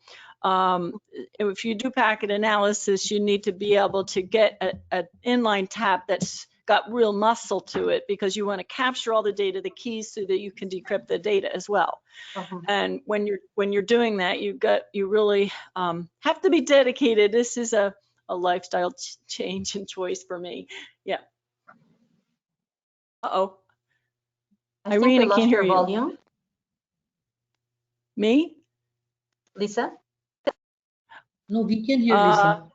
If you do packet analysis, you need to be able to get an inline tab that's got real muscle to it, because you want to capture all the data, the keys, so that you can decrypt the data as well. And when you're doing that, you really have to be dedicated. This is a lifestyle change and choice for me. Yeah. Uh-oh. Irene, I can't hear you. Volume. Me? Lisa? No, we can hear Lisa.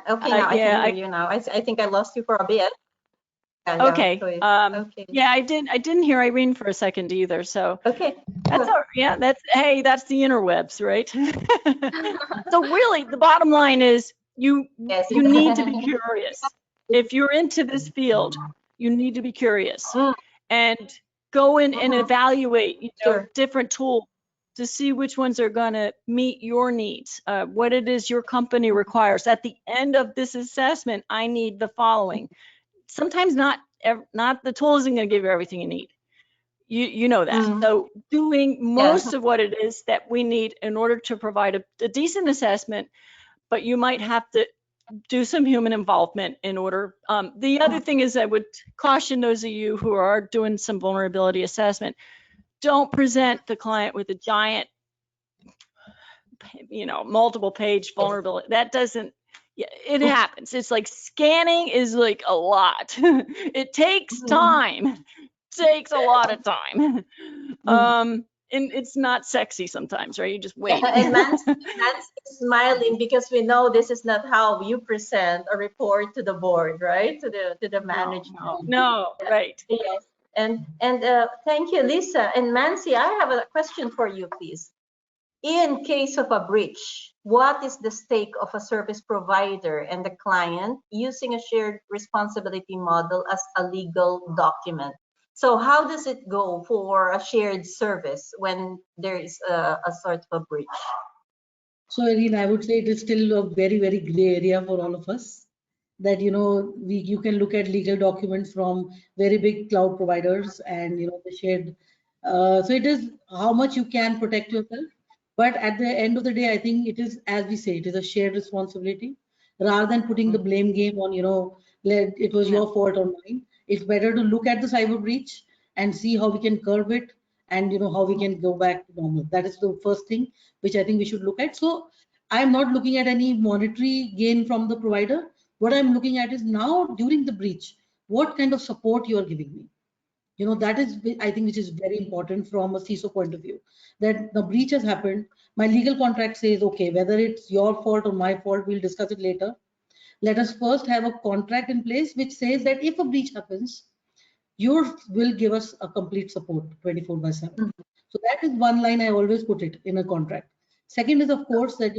Okay, now I can hear you now. I think I lost you for a bit. Okay. Okay. Yeah, I didn't hear Irene for a second either. So okay. That's all, yeah. That's the interwebs, right? So really, the bottom line is you need to be curious. If you're into this field, you need to be curious and go in and evaluate, different tools to see which ones are going to meet your needs, what it is your company requires. At the end of this assessment, I need the following. Sometimes not the tool isn't going to give you everything you need. You know that. So doing most of what it is that we need in order to provide a decent assessment, but you might have to do some human involvement in order. The other thing is, I would caution those of you who are doing some vulnerability assessment, don't present the client with a giant, multiple page vulnerability. That doesn't, it happens. It's like scanning is like a lot. It takes time. Takes a lot of time. and it's not sexy sometimes, right? You just wait. And Nancy is smiling because we know this is not how you present a report to the board, right? To the management. No, right. Yes. And thank you, Lisa. And Nancy, I have a question for you, please. In case of a breach, what is the stake of a service provider and the client using a shared responsibility model as a legal document? So how does it go for a shared service when there is a sort of a breach? So Irene, I would say it is still a very, very gray area for all of us. That you can look at legal documents from very big cloud providers, and the shared. So it is how much you can protect yourself. But at the end of the day, I think it is, as we say, it is a shared responsibility. Rather than putting the blame game on, it was your fault or mine. It's better to look at the cyber breach and see how we can curb it, and how we can go back to normal. That is the first thing which I think we should look at. So I'm not looking at any monetary gain from the provider. What I'm looking at is now during the breach, what kind of support you are giving me. That is, I think, which is very important from a CISO point of view. That the breach has happened. My legal contract says, okay, whether it's your fault or my fault, we'll discuss it later. Let us first have a contract in place which says that if a breach happens, you will give us a complete support 24/7. So that is one line I always put it in a contract. Second is, of course, that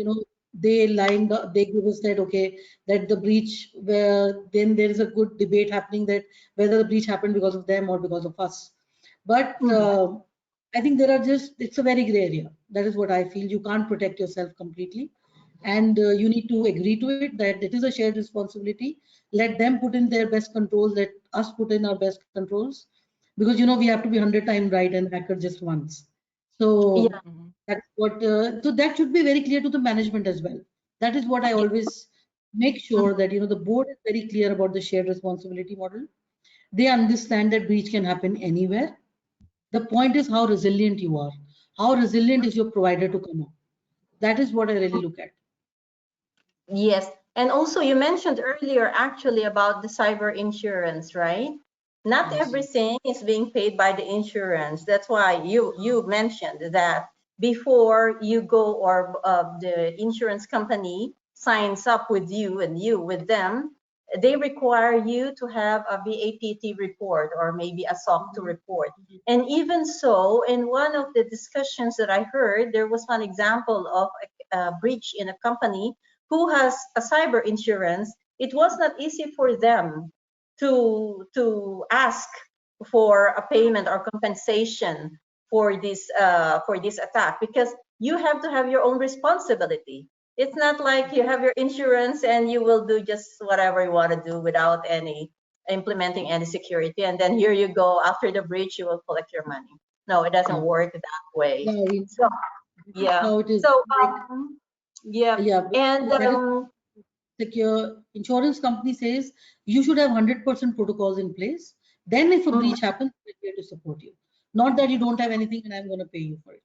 they give us that, okay, that the breach, where then there is a good debate happening that whether the breach happened because of them or because of us. But I think it's a very gray area. That is what I feel. You can't protect yourself completely, and you need to agree to it that it is a shared responsibility. Let them put in their best controls, let us put in our best controls, because we have to be 100 times right and hacker just once. So Yeah. that's what so that should be very clear to the management as well. That is what I always make sure, that the board is very clear about the shared responsibility model. They understand that breach can happen anywhere. The point is how resilient you are. How resilient is your provider to come up? That is what I really look at. Yes. And also you mentioned earlier actually about the cyber insurance, right? Not Yes. everything is being paid by the insurance. That's why you mentioned that before you go, or the insurance company signs up with you and you with them, they require you to have a VAPT report or maybe a SOC 2 report. And even so, in one of the discussions that I heard, there was one example of a breach in a company who has a cyber insurance. It was not easy for them to ask for a payment or compensation for this attack, because you have to have your own responsibility. It's not like you have your insurance and you will do just whatever you want to do without any implementing any security, and then here you go, after the breach you will collect your money. No, it doesn't Yeah. work that way. Yeah, So this is yeah. how it is. So Like, yeah. yeah, but And that is secure. Insurance company says you should have 100% protocols in place. Then if a breach happens, we're here to support you. Not that you don't have anything and I'm going to pay you for it.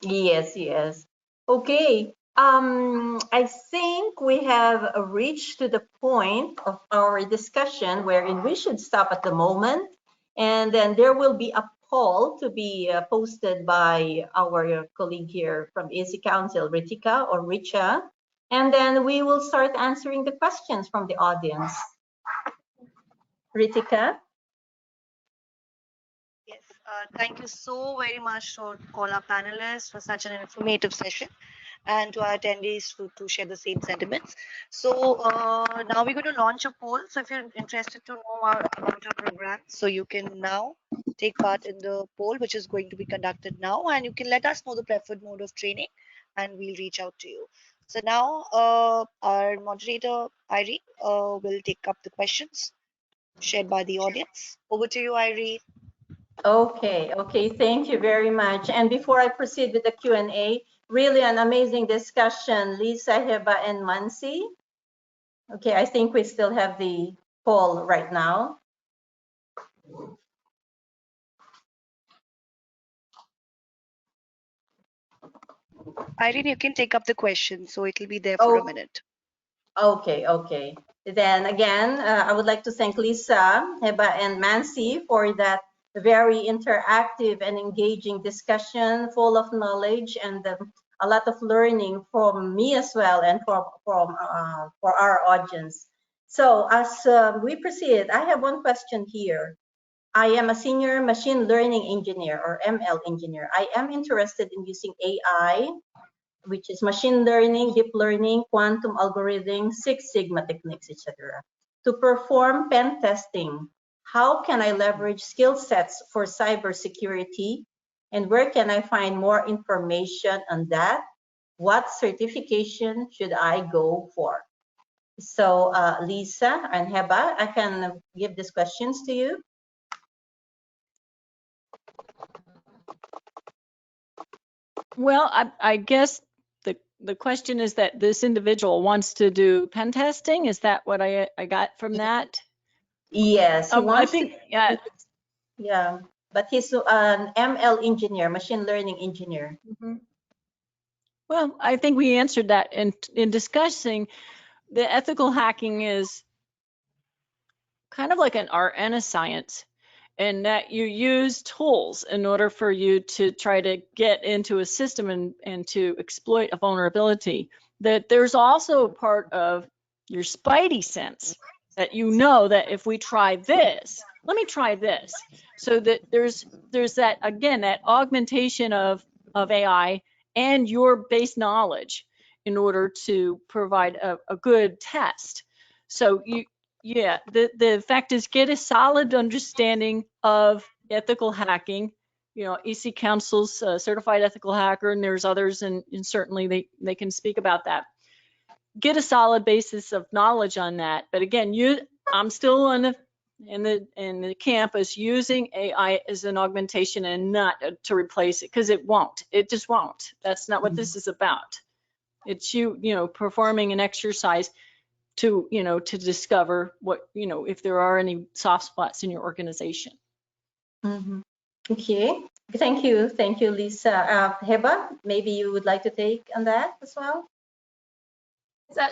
yes, yes. Okay. I think we have reached to the point of our discussion wherein we should stop at the moment, and then there will be a poll to be posted by our colleague here from AC Council, Ritika or Richa, and then we will start answering the questions from the audience. Ritika? Yes, thank you so very much to all our panelists for such an informative session, and to our attendees to share the same sentiments. So now we're going to launch a poll. So if you're interested to know about our program, so you can now take part in the poll, which is going to be conducted now, and you can let us know the preferred mode of training, and we'll reach out to you. So now our moderator, Irene, will take up the questions shared by the audience. Over to you, Irene. Okay, okay, thank you very much. And before I proceed with the Q&A, really an amazing discussion, Lisa, Heba, and Mansi. Okay, I think we still have the poll right now. Irene, you can take up the question, so it'll be there for a Oh, minute. okay, okay. Then again, I would like to thank Lisa, Heba, and Mansi for that very interactive and engaging discussion, full of knowledge and a lot of learning from me as well and for our audience. So as we proceed, I have one question here. I am a senior machine learning engineer or ML engineer. I am interested in using AI, which is machine learning, deep learning, quantum algorithms, Six Sigma techniques, etc., to perform pen testing. How can I leverage skill sets for cybersecurity? And where can I find more information on that? What certification should I go for? So Lisa and Heba, I can give these questions to you. Well, I guess the question is that this individual wants to do pen testing. Is that what I got from that? Yes, he I wants think, to. yeah. Yeah, but he's an ML engineer, machine learning engineer. Mhm. Well, I think we answered that in discussing the ethical hacking is kind of like an art and a science, and that you use tools in order for you to try to get into a system and to exploit a vulnerability. That there's also part of your spidey sense that you know that if we try this, let me try this. So that there's that, again, that augmentation of AI and your base knowledge in order to provide a good test. So yeah, the fact is, get a solid understanding of ethical hacking. You know, EC Council's certified ethical hacker, and there's others, and certainly they can speak about that. Get a solid basis of knowledge on that. But again, I'm still in the camp as using AI as an augmentation and not to replace it, because it won't. It just won't. That's not what this is about. It's you know, performing an exercise to, you know, to discover what, you know, if there are any soft spots in your organization. Mm-hmm. Okay, thank you, Lisa. Heba, maybe you would like to take on that as well.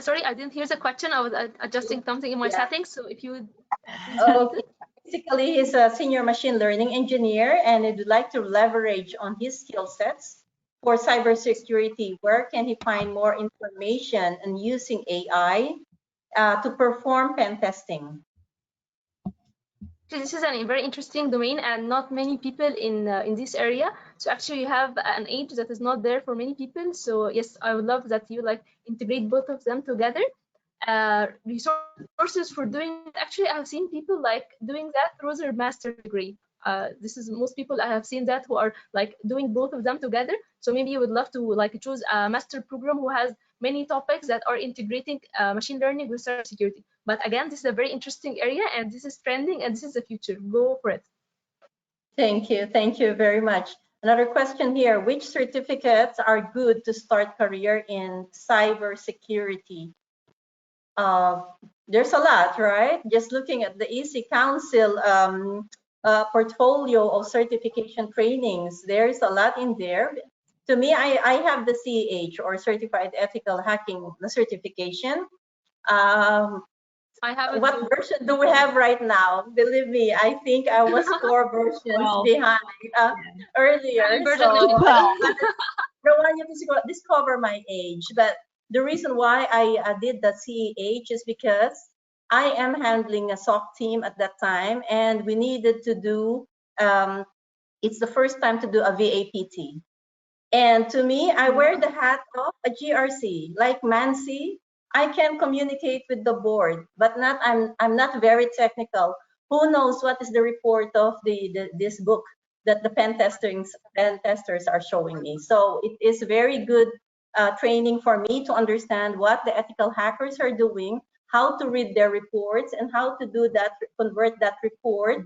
Sorry, I didn't hear the question. I was adjusting something in my settings. So if you would please Okay. repeat it. Basically, he's a senior machine learning engineer and he would like to leverage on his skill sets for cybersecurity. Where can he find more information on using AI to perform pen testing? This is a very interesting domain, and not many people in this area. So actually, you have an age that is not there for many people. So yes, I would love that you like integrate both of them together. Resources for doing it. Actually, I have seen people like doing that through their master degree. This is most people I have seen that who are like doing both of them together. So maybe you would love to like choose a master program who has many topics that are integrating machine learning with cybersecurity. But again, this is a very interesting area, and this is trending, and this is the future. Go for it. Thank you very much. Another question here: which certificates are good to start career in cybersecurity? There's a lot, right? Just looking at the EC Council portfolio of certification trainings, there's a lot in there. To me, I have the CEH or Certified Ethical Hacking certification. I have it What too. version do we have right now? Believe me, I think I was 4 versions behind earlier. So I don't want you to discover my age, but the reason why I did the CEH is because I am handling a SOC team at that time, and we needed to do. It's the first time to do a VAPT, and to me, I wear the hat of a GRC, like Mansi. I can communicate with the board, but not. I'm not very technical. Who knows what is the report of this book that the pen testers are showing me? So it is very good training for me to understand what the ethical hackers are doing, how to read their reports, and how to do that, convert that report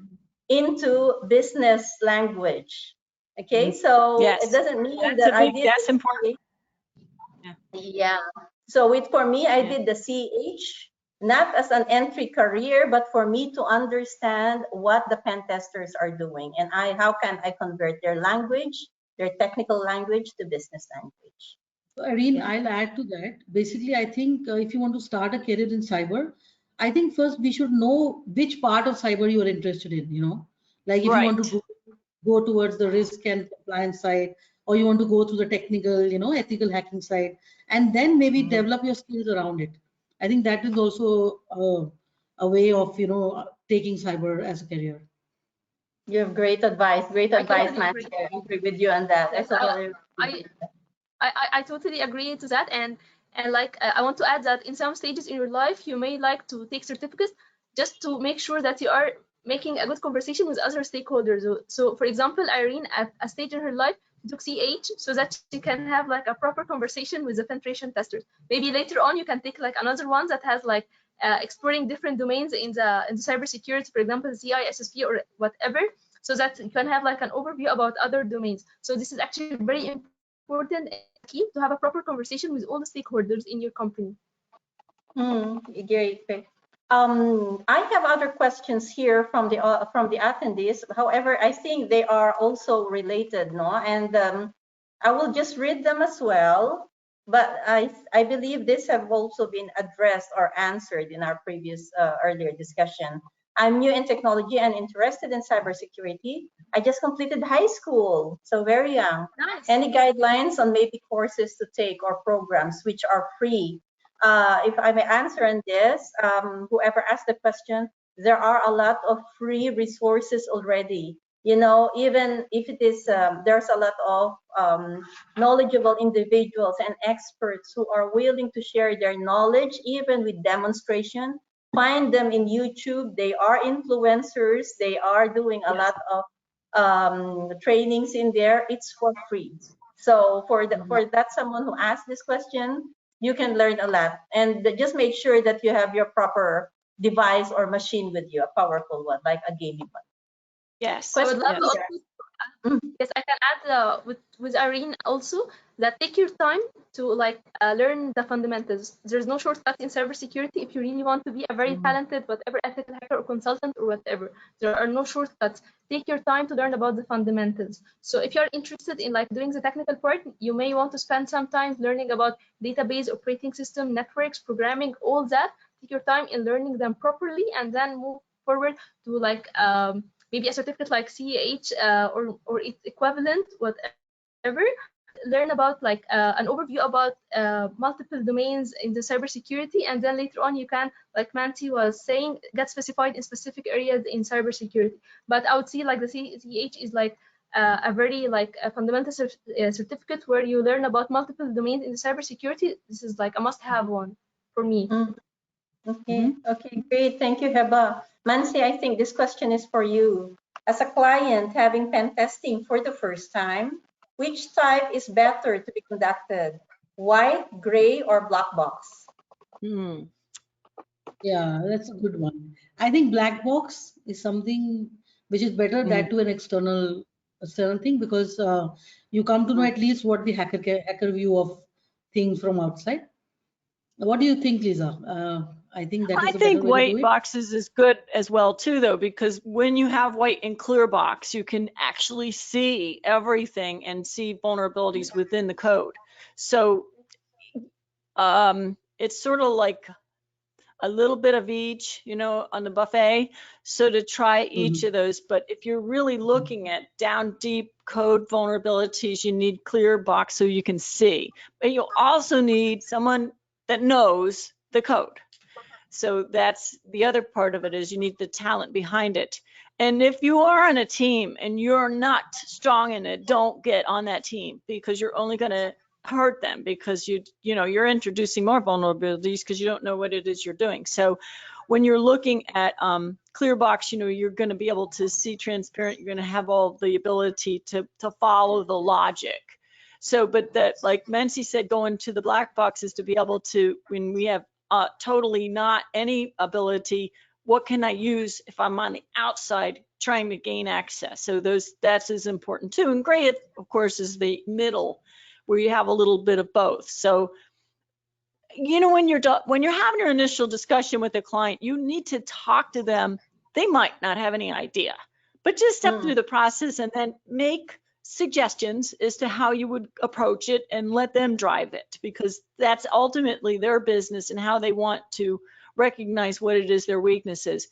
into business language. Okay, so Yes, it doesn't mean that's that I did. that's important. Yeah. So for me, I did the CH, not as an entry career, but for me to understand what the pen testers are doing and how can I convert their language, their technical language to business language. Irene, I'll add to that. Basically, I think if you want to start a career in cyber, I think first we should know which part of cyber you are interested in, you know. Like if you want to go go towards the risk and compliance side, or you want to go through the technical, ethical hacking side, and then maybe develop your skills around it. I think that is also a way of, taking cyber as a career. You have great advice. Great I advice, totally agree. Nancy. I agree with you on that. Yes, That's a very I totally agree to that, and like I want to add that in some stages in your life you may like to take certificates just to make sure that you are making a good conversation with other stakeholders. So for example, Irene at a stage in her life took CH so that she can have like a proper conversation with the penetration testers. Maybe later on you can take like another one that has like exploring different domains in the cybersecurity, for example, CISSP or whatever, so that you can have like an overview about other domains. So this is actually very important and key to have a proper conversation with all the stakeholders in your company. Great. Great. I have other questions here from the attendees. However, I think they are also related, no? And I will just read them as well. But I believe these have also been addressed or answered in our previous earlier discussion. I'm new in technology and interested in cybersecurity. I just completed high school, so very young. Nice. Any guidelines on maybe courses to take or programs which are free? If I may answer on this, whoever asked the question, there are a lot of free resources already. Even if it is, there's a lot of knowledgeable individuals and experts who are willing to share their knowledge, even with demonstration. Find them in YouTube. They are influencers. They are doing a lot of trainings in there. It's for free. So for that someone who asked this question, you can learn a lot. And just make sure that you have your proper device or machine with you, a powerful one, like a gaming one. Yes. I would love Yes. to also, yes, I can add with Irene also that take your time to like learn the fundamentals. There's no shortcut in cybersecurity if you really want to be a very talented, whatever, ethical hacker or consultant or whatever. There are no shortcuts. Take your time to learn about the fundamentals. So if you're interested in like doing the technical part, you may want to spend some time learning about database, operating system, networks, programming, all that. Take your time in learning them properly and then move forward to like maybe a certificate like CEH or its equivalent, whatever. Learn about like an overview about multiple domains in the cybersecurity, and then later on you can, like Manti was saying, get specified in specific areas in cybersecurity. But I would see like the CEH is like a very like a fundamental certificate where you learn about multiple domains in the cybersecurity. This is like a must-have one for me. Okay, okay, great. Thank you, Heba. Mansi, I think this question is for you. As a client having pen testing for the first time, which type is better to be conducted? White, gray, or black box? Yeah, that's a good one. I think black box is something which is better that to an external thing, because you come to know at least what the hacker view of things from outside. What do you think, Lisa? I think that I is a better think way to do white it. boxes is good as well too, though, because when you have white and clear box, you can actually see everything and see vulnerabilities within the code. So it's sort of like a little bit of each, on the buffet. So to try each of those, but if you're really looking at down deep code vulnerabilities, you need clear box so you can see. But you'll also need someone that knows the code. So that's the other part of it, is you need the talent behind it. And if you are on a team and you're not strong in it, don't get on that team, because you're only going to hurt them, because you're introducing more vulnerabilities because you don't know what it is you're doing. So when you're looking at Clearbox, you're going to be able to see transparent. You're going to have all the ability to follow the logic. So, but that, like Mency said, going to the black box is to be able to, when we have totally not any ability, what can I use if I'm on the outside trying to gain access? So that's as important too. And gray, of course, is the middle, where you have a little bit of both. So when you're having your initial discussion with a client, you need to talk to them. They might not have any idea, but just step through the process and then make suggestions as to how you would approach it and let them drive it, because that's ultimately their business and how they want to recognize what it is their weakness is.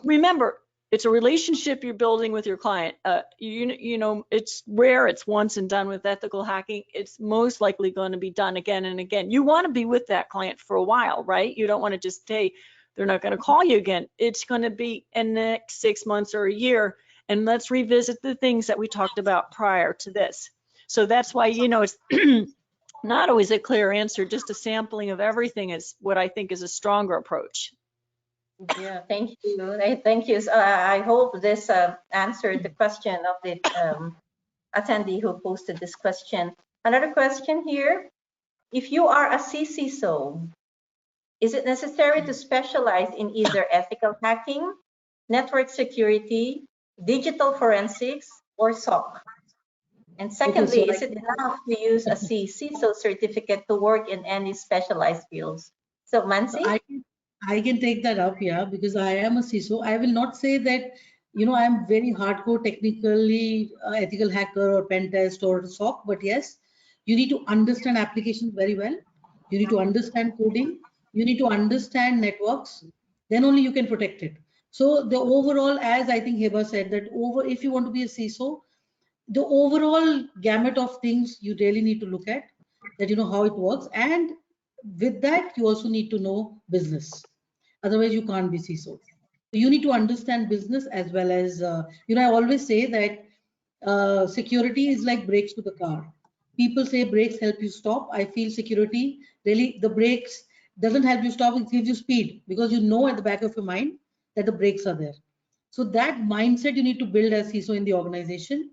Remember, It's a relationship you're building with your client. You know, it's rare it's once and done with ethical hacking. It's most likely going to be done again and again. You want to be with that client for a while, right? You don't want to just say they're not going to call you again. It's going to be in the next 6 months or a year, and let's revisit the things that we talked about prior to this. So that's why, you know, it's not always a clear answer. Just a sampling of everything is what I think is a stronger approach. Yeah, thank you. Thank you. So, I hope this answered the question of the attendee who posted this question. Another question here. If you are a CCSO, is it necessary to specialize in either ethical hacking, network security, digital forensics, or SOC? And Okay, so secondly, is it enough to use a CISO certificate to work in any specialized fields? So, So Mansi? I can take that up, yeah, because I am a CISO. I will not say that, you know, I'm very hardcore technically ethical hacker or pen test or SOC, but yes, you need to understand applications very well. You need to understand coding. You need to understand networks. Then only you can protect it. So the overall, as I think Heba said, that over if you want to be a CISO, the overall gamut of things you really need to look at, that you know how it works, and with that you also need to know business, otherwise you can't be CISO. You need to understand business as well as you know, I always say that security is like brakes to the car. People say brakes help you stop. I feel security really, the brakes doesn't help you stop, it gives you speed, because you know at the back of your mind that the brakes are there. So that mindset you need to build as CISO in the organization.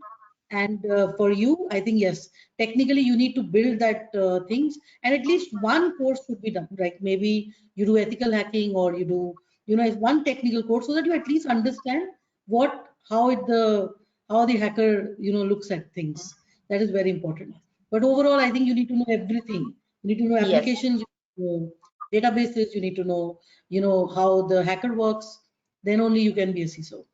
And for you, I think yes, technically you need to build that things, and at least one course should be done. Like maybe you do ethical hacking, or you do, you know, one technical course, so that you at least understand what how the hacker, you know, looks at things. That is very important. But overall, I think you need to know everything. You need to know Yes. applications, you need to know databases. You need to know, you know, how the hacker works. Then only you can be a CISO.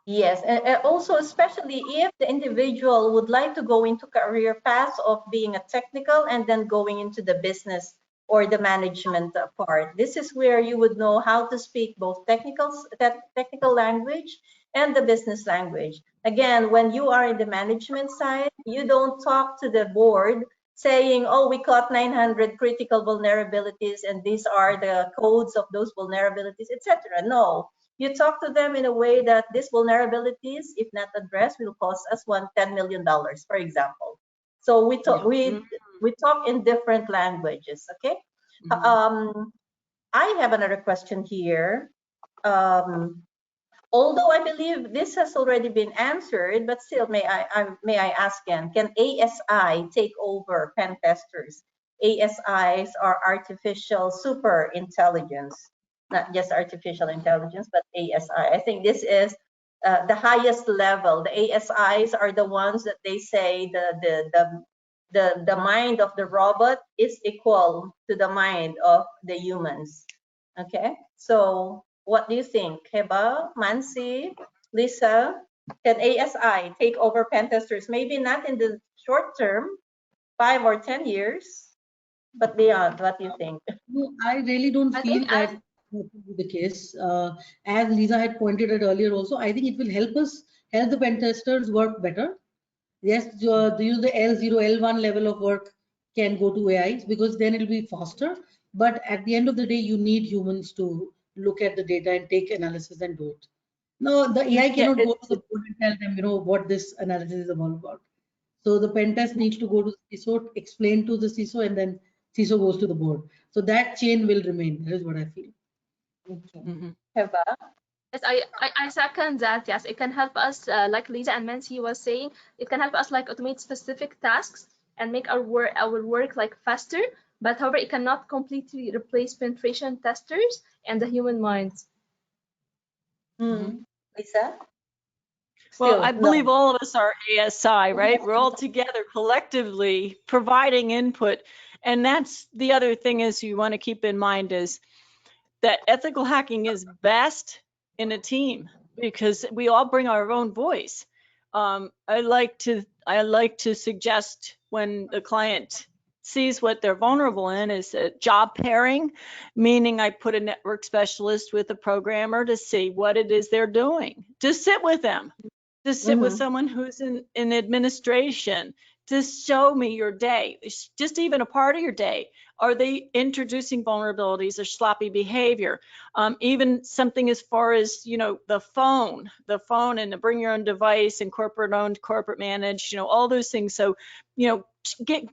Yes, and also especially if the individual would like to go into career path of being a technical and then going into the business or the management part. This is where you would know how to speak both technical language and the business language. Again, when you are in the management side, you don't talk to the board saying, oh, we caught 900 critical vulnerabilities and these are the codes of those vulnerabilities, etc. No, you talk to them in a way that these vulnerabilities, if not addressed, will cost us $10 million, for example. So we talk Yeah. we talk in different languages. Okay. Mhm. I have another question here. Although I believe this has already been answered, but still, may I ask again? Can ASI take over pen testers? ASIs are artificial super intelligence, not just artificial intelligence, but ASI. I think this is the highest level. The ASIs are the ones that they say the mind of the robot is equal to the mind of the humans. Okay, so what do you think, Heba, Mansi, Lisa? Can ASI take over pen testers? Maybe not in the short term, 5 or 10 years, but beyond. What do you think? No, I really don't I think feel as that would be the case. As Lisa had pointed out earlier also, I think it will help the pen testers work better. Yes, the L0, L1 level of work can go to AIs, because then it'll be faster. But at the end of the day, you need humans to look at the data and take analysis and do it. No, the AI Yeah, cannot go to the board and tell them, you know, what this analysis is all about. So the pen test needs to go to the CISO, explain to the CISO, and then CISO goes to the board. So that chain will remain. That is what I feel. Okay. Mhm. Heba? yes, I second that. Yes, it can help us, like Lisa and Nancy was saying, it can help us like automate specific tasks and make our work like faster. But however, it cannot completely replace penetration testers and the human minds. Mhm. Lisa? Well, I Still, believe no. all of us are ASI, right? We're all together collectively providing input. And that's the other thing is you want to keep in mind is that ethical hacking is best in a team because we all bring our own voice. I like to suggest when the client sees what they're vulnerable in is a job pairing, meaning I put a network specialist with a programmer to see what it is they're doing, to sit with them, to sit with someone who's in administration, to show me your day, just even a part of your day. Are they introducing vulnerabilities or sloppy behavior? Even something as far as, the phone and the bring your own device and corporate owned, corporate managed, all those things. So,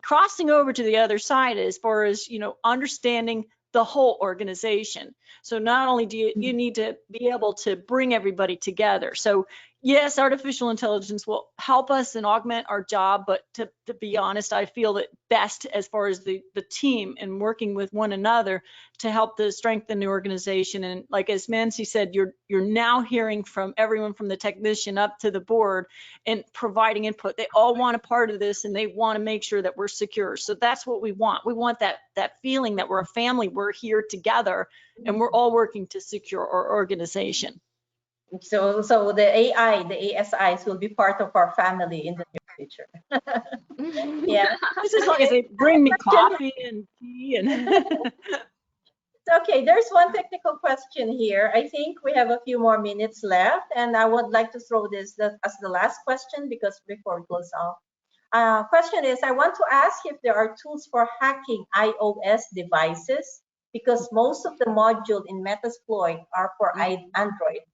crossing over to the other side as far as, understanding the whole organization. So not only do you need to be able to bring everybody together. So yes, artificial intelligence will help us and augment our job, but to be honest, I feel that best as far as the team and working with one another to help to strengthen the organization. And like as Nancy said, you're now hearing from everyone from the technician up to the board and providing input. They all want a part of this and they want to make sure that we're secure. So that's what we want. We want that feeling that we're a family, we're here together, and we're all working to secure our organization. So the AI, the ASIs will be part of our family in the near future. Yeah. Just as long as they bring me coffee and tea and Okay, there's one technical question here. I think we have a few more minutes left, and I would like to throw this as the last question because before we close off. Question is, I want to ask if there are tools for hacking iOS devices because most of the modules in Metasploit are for Android.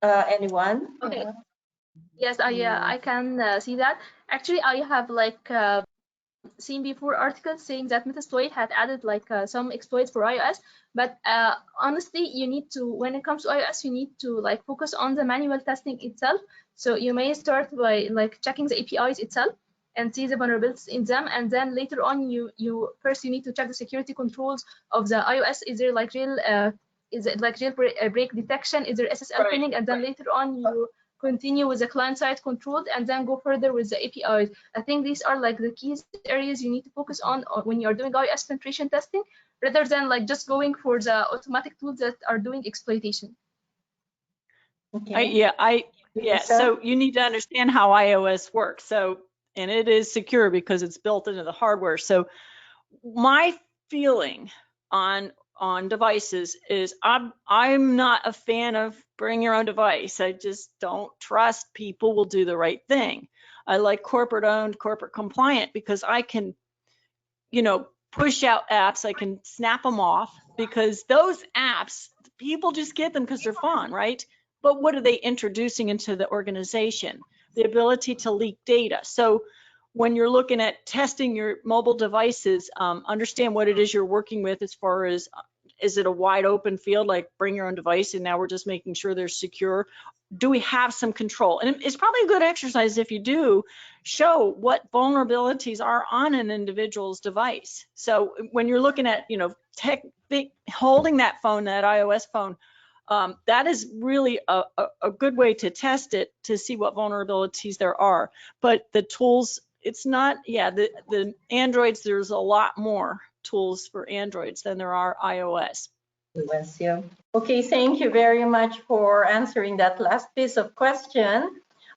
Anyone? Okay. Yes, I can see that. Actually, I have seen before articles saying that Metasploit had added some exploits for iOS, but honestly, you need to, when it comes to iOS, you need to focus on the manual testing itself. So you may start by checking the APIs itself and see the vulnerabilities in them, and then later on you first need to check the security controls of the iOS. Is there real is it break detection? Is there SSL pinning? And then later on you continue with the client-side controls and then go further with the APIs. I think these are the key areas you need to focus on when you're doing iOS penetration testing, rather than just going for the automatic tools that are doing exploitation. Okay. So you need to understand how iOS works. So, and it is secure because it's built into the hardware. So my feeling on devices is I'm not a fan of bring your own device. I just don't trust people will do the right thing. I like corporate owned, corporate compliant because I can, push out apps. I can snap them off because those apps, people just get them because they're fun, right? But what are they introducing into the organization? The ability to leak data. So when you're looking at testing your mobile devices, understand what it is you're working with as far as, is it a wide open field, like bring your own device and now we're just making sure they're secure? Do we have some control? And it's probably a good exercise if you do show what vulnerabilities are on an individual's device. So when you're looking at, holding that phone, that iOS phone, that is really a good way to test it to see what vulnerabilities there are. But the tools, it's not, the Androids, there's a lot more tools for Androids than there are iOS. Bless you. Okay, thank you very much for answering that last piece of question.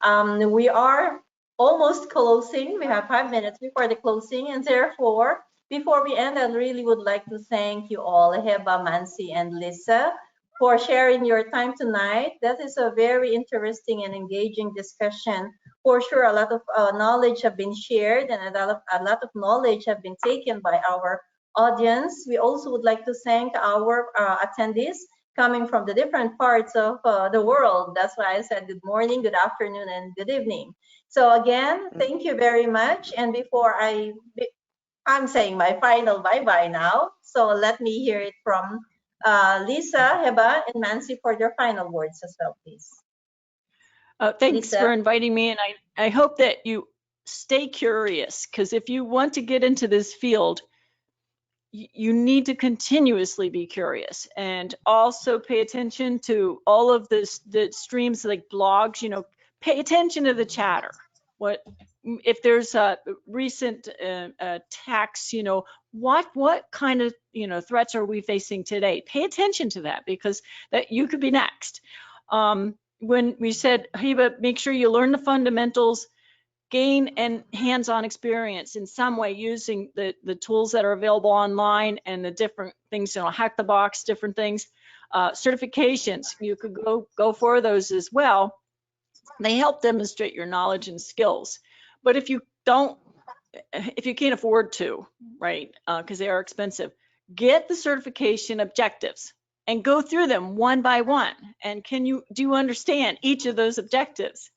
We are almost closing. We have 5 minutes before the closing, and therefore, before we end, I really would like to thank you all, Heba, Mansi, and Lisa, for sharing your time tonight. That is a very interesting and engaging discussion. For sure, a lot of knowledge have been shared and a lot of knowledge have been taken by our audience. We also would like to thank our attendees coming from the different parts of the world. That's why I said good morning, good afternoon, and good evening. So again, thank you very much. And before I'm saying my final bye-bye now. So let me hear it from Lisa, Heba, and Mansi for their final words as well, please. Thanks Lisa. for inviting me, and I hope that you stay curious, because if you want to get into this field, you need to continuously be curious and also pay attention to all of the streams like blogs, pay attention to the chatter. If there's a recent attacks, what kind of, threats are we facing today? Pay attention to that because that you could be next. When we said, Heba, make sure you learn the fundamentals, gain and hands-on experience in some way using the tools that are available online and the different things, hack the box, different things. Certifications, you could go for those as well. They help demonstrate your knowledge and skills. But if you can't afford to, right, because they are expensive, get the certification objectives and go through them one by one. And do you understand each of those objectives?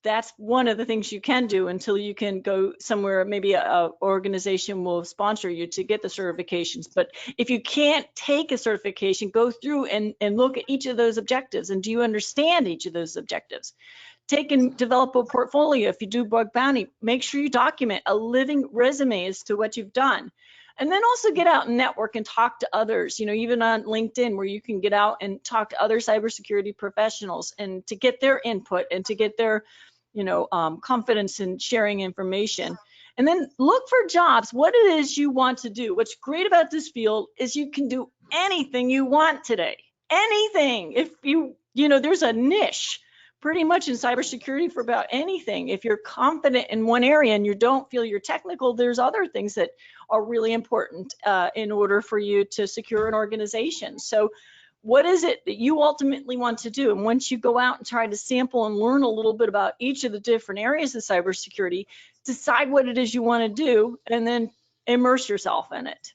That's one of the things you can do until you can go somewhere, maybe a organization will sponsor you to get the certifications. But if you can't take a certification, go through and look at each of those objectives. And do you understand each of those objectives? Take and develop a portfolio. If you do bug bounty, make sure you document a living resume as to what you've done. And then also get out and network and talk to others, even on LinkedIn, where you can get out and talk to other cybersecurity professionals and to get their input and to get their confidence in sharing information. And then look for jobs, what it is you want to do. What's great about this field is you can do anything you want today. Anything. If there's a niche pretty much in cybersecurity for about anything. If you're confident in one area and you don't feel you're technical, there's other things that are really important in order for you to secure an organization. So what is it that you ultimately want to do? And once you go out and try to sample and learn a little bit about each of the different areas of cybersecurity, decide what it is you want to do and then immerse yourself in it.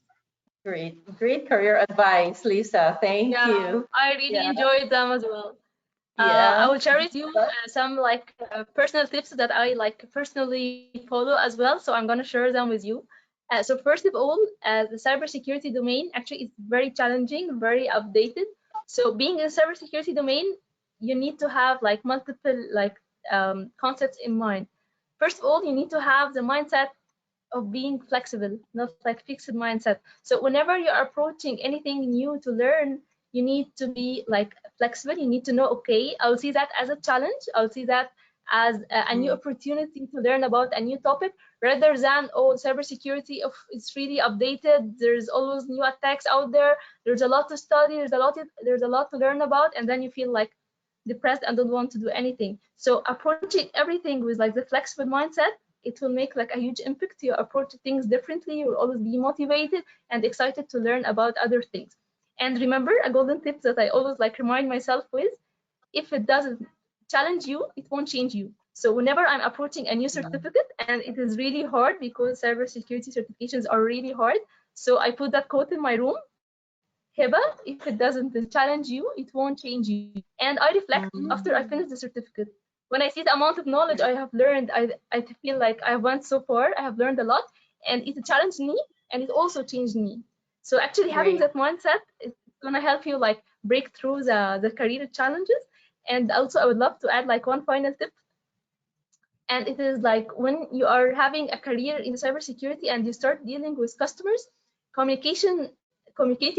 Great career advice, Lisa. Thank you. I really enjoyed them as well. Yeah. I will share with you some personal tips that I personally follow as well. So I'm gonna share them with you. So first of all, the cybersecurity domain actually is very challenging, very updated. So being in the cybersecurity domain, you need to have multiple concepts in mind. First of all, you need to have the mindset of being flexible, not fixed mindset. So whenever you're approaching anything new to learn, you need to be flexible. You need to know, okay, I'll see that as a challenge. I'll see that as a new opportunity to learn about a new topic, rather than, oh, cybersecurity, it's really updated. There's always new attacks out there. There's a lot to study. There's a lot to learn about, and then you feel depressed and don't want to do anything. So approaching everything with the flexible mindset, it will make a huge impact. You approach things differently. You will always be motivated and excited to learn about other things. And remember, a golden tip that I always remind myself with: if it doesn't challenge you, it won't change you. So whenever I'm approaching a new certificate, and it is really hard because cybersecurity certifications are really hard, so I put that quote in my room: Heba, if it doesn't challenge you, it won't change you. And I reflect after I finish the certificate. When I see the amount of knowledge I have learned, I feel like I went so far. I have learned a lot, and it challenged me, and it also changed me. So actually having that mindset is going to help you break through the career challenges. And also I would love to add one final tip. And it is when you are having a career in cybersecurity and you start dealing with customers, communicating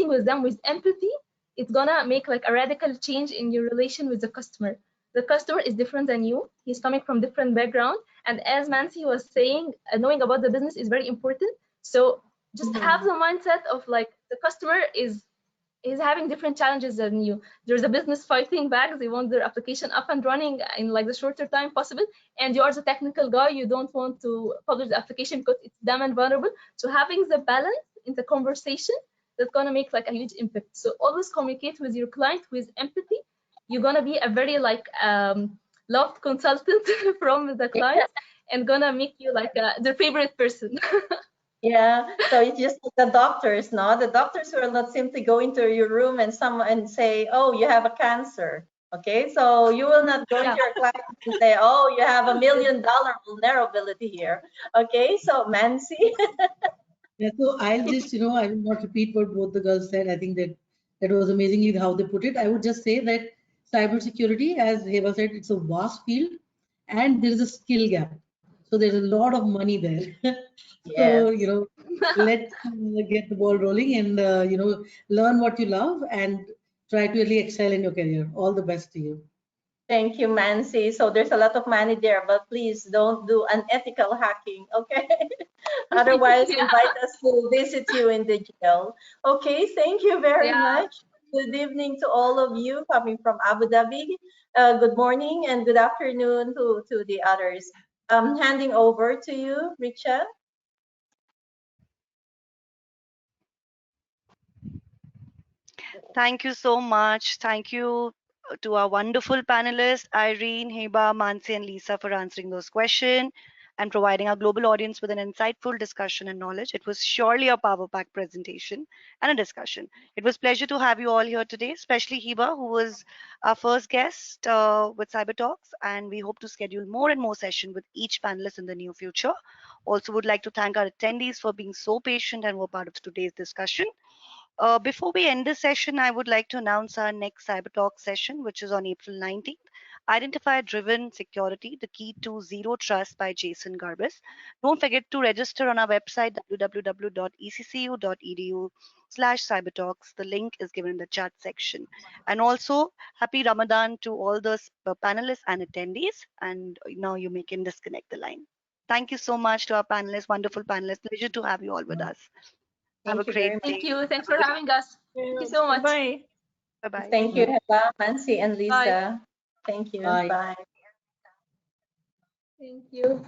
with them with empathy, it's gonna make a radical change in your relation with the customer. The customer is different than you. He's coming from different background. And as Nancy was saying, knowing about the business is very important. So just have the mindset of the customer is having different challenges than you. There's a business fighting back. They want their application up and running in the shorter time possible. And you are the technical guy. You don't want to publish the application because it's damn and vulnerable. So having the balance in the conversation, that's going to make a huge impact. So always communicate with your client with empathy. You're going to be a very loved consultant from the client, and going to make you their favorite person. Yeah, so it's just the doctors, no? The doctors will not simply go into your room and say, oh, you have a cancer. Okay, so you will not go into your client and say, oh, you have $1 million vulnerability here. Okay, so Nancy. Yeah, so I'll just, I will not repeat what both the girls said. I think that was amazingly how they put it. I would just say that cybersecurity, as Heba said, it's a vast field and there is a skill gap. So there's a lot of money there. So, let's get the ball rolling and, learn what you love and try to really excel in your career. All the best to you. Thank you, Nancy. So there's a lot of money there, but please don't do unethical hacking, okay? Otherwise, invite us to visit you in the jail. Okay, thank you very much. Good evening to all of you coming from Abu Dhabi. Good morning and good afternoon to the others. handing over to you, Richa. Thank you so much. Thank you to our wonderful panelists, Irene, Heba, Mansi, and Lisa, for answering those questions and providing our global audience with an insightful discussion and knowledge. It was surely a power packed presentation and a discussion. It was pleasure to have you all here today, especially Heba, who was our first guest with Cyber Talks, and we hope to schedule more and more sessions with each panelist in the near future. Also, would like to thank our attendees for being so patient and were part of today's discussion. Before we end the session, I would like to announce our next Cyber Talk session, which is on April 19th. Identifier Driven Security, the Key to Zero Trust by Jason Garbis. Don't forget to register on our website, www.eccu.edu/cybertalks. The link is given in the chat section. And also, happy Ramadan to all the panelists and attendees. And now you can disconnect the line. Thank you so much to our panelists, wonderful panelists. Pleasure to have you all with us. Have a Thank you very great much. Thank day. you. Thanks for having us. Thank you so much. Bye. Bye bye. Thank you, Heba, Mansi, and Bye. Lisa. Thank you. Bye. Bye. Thank you.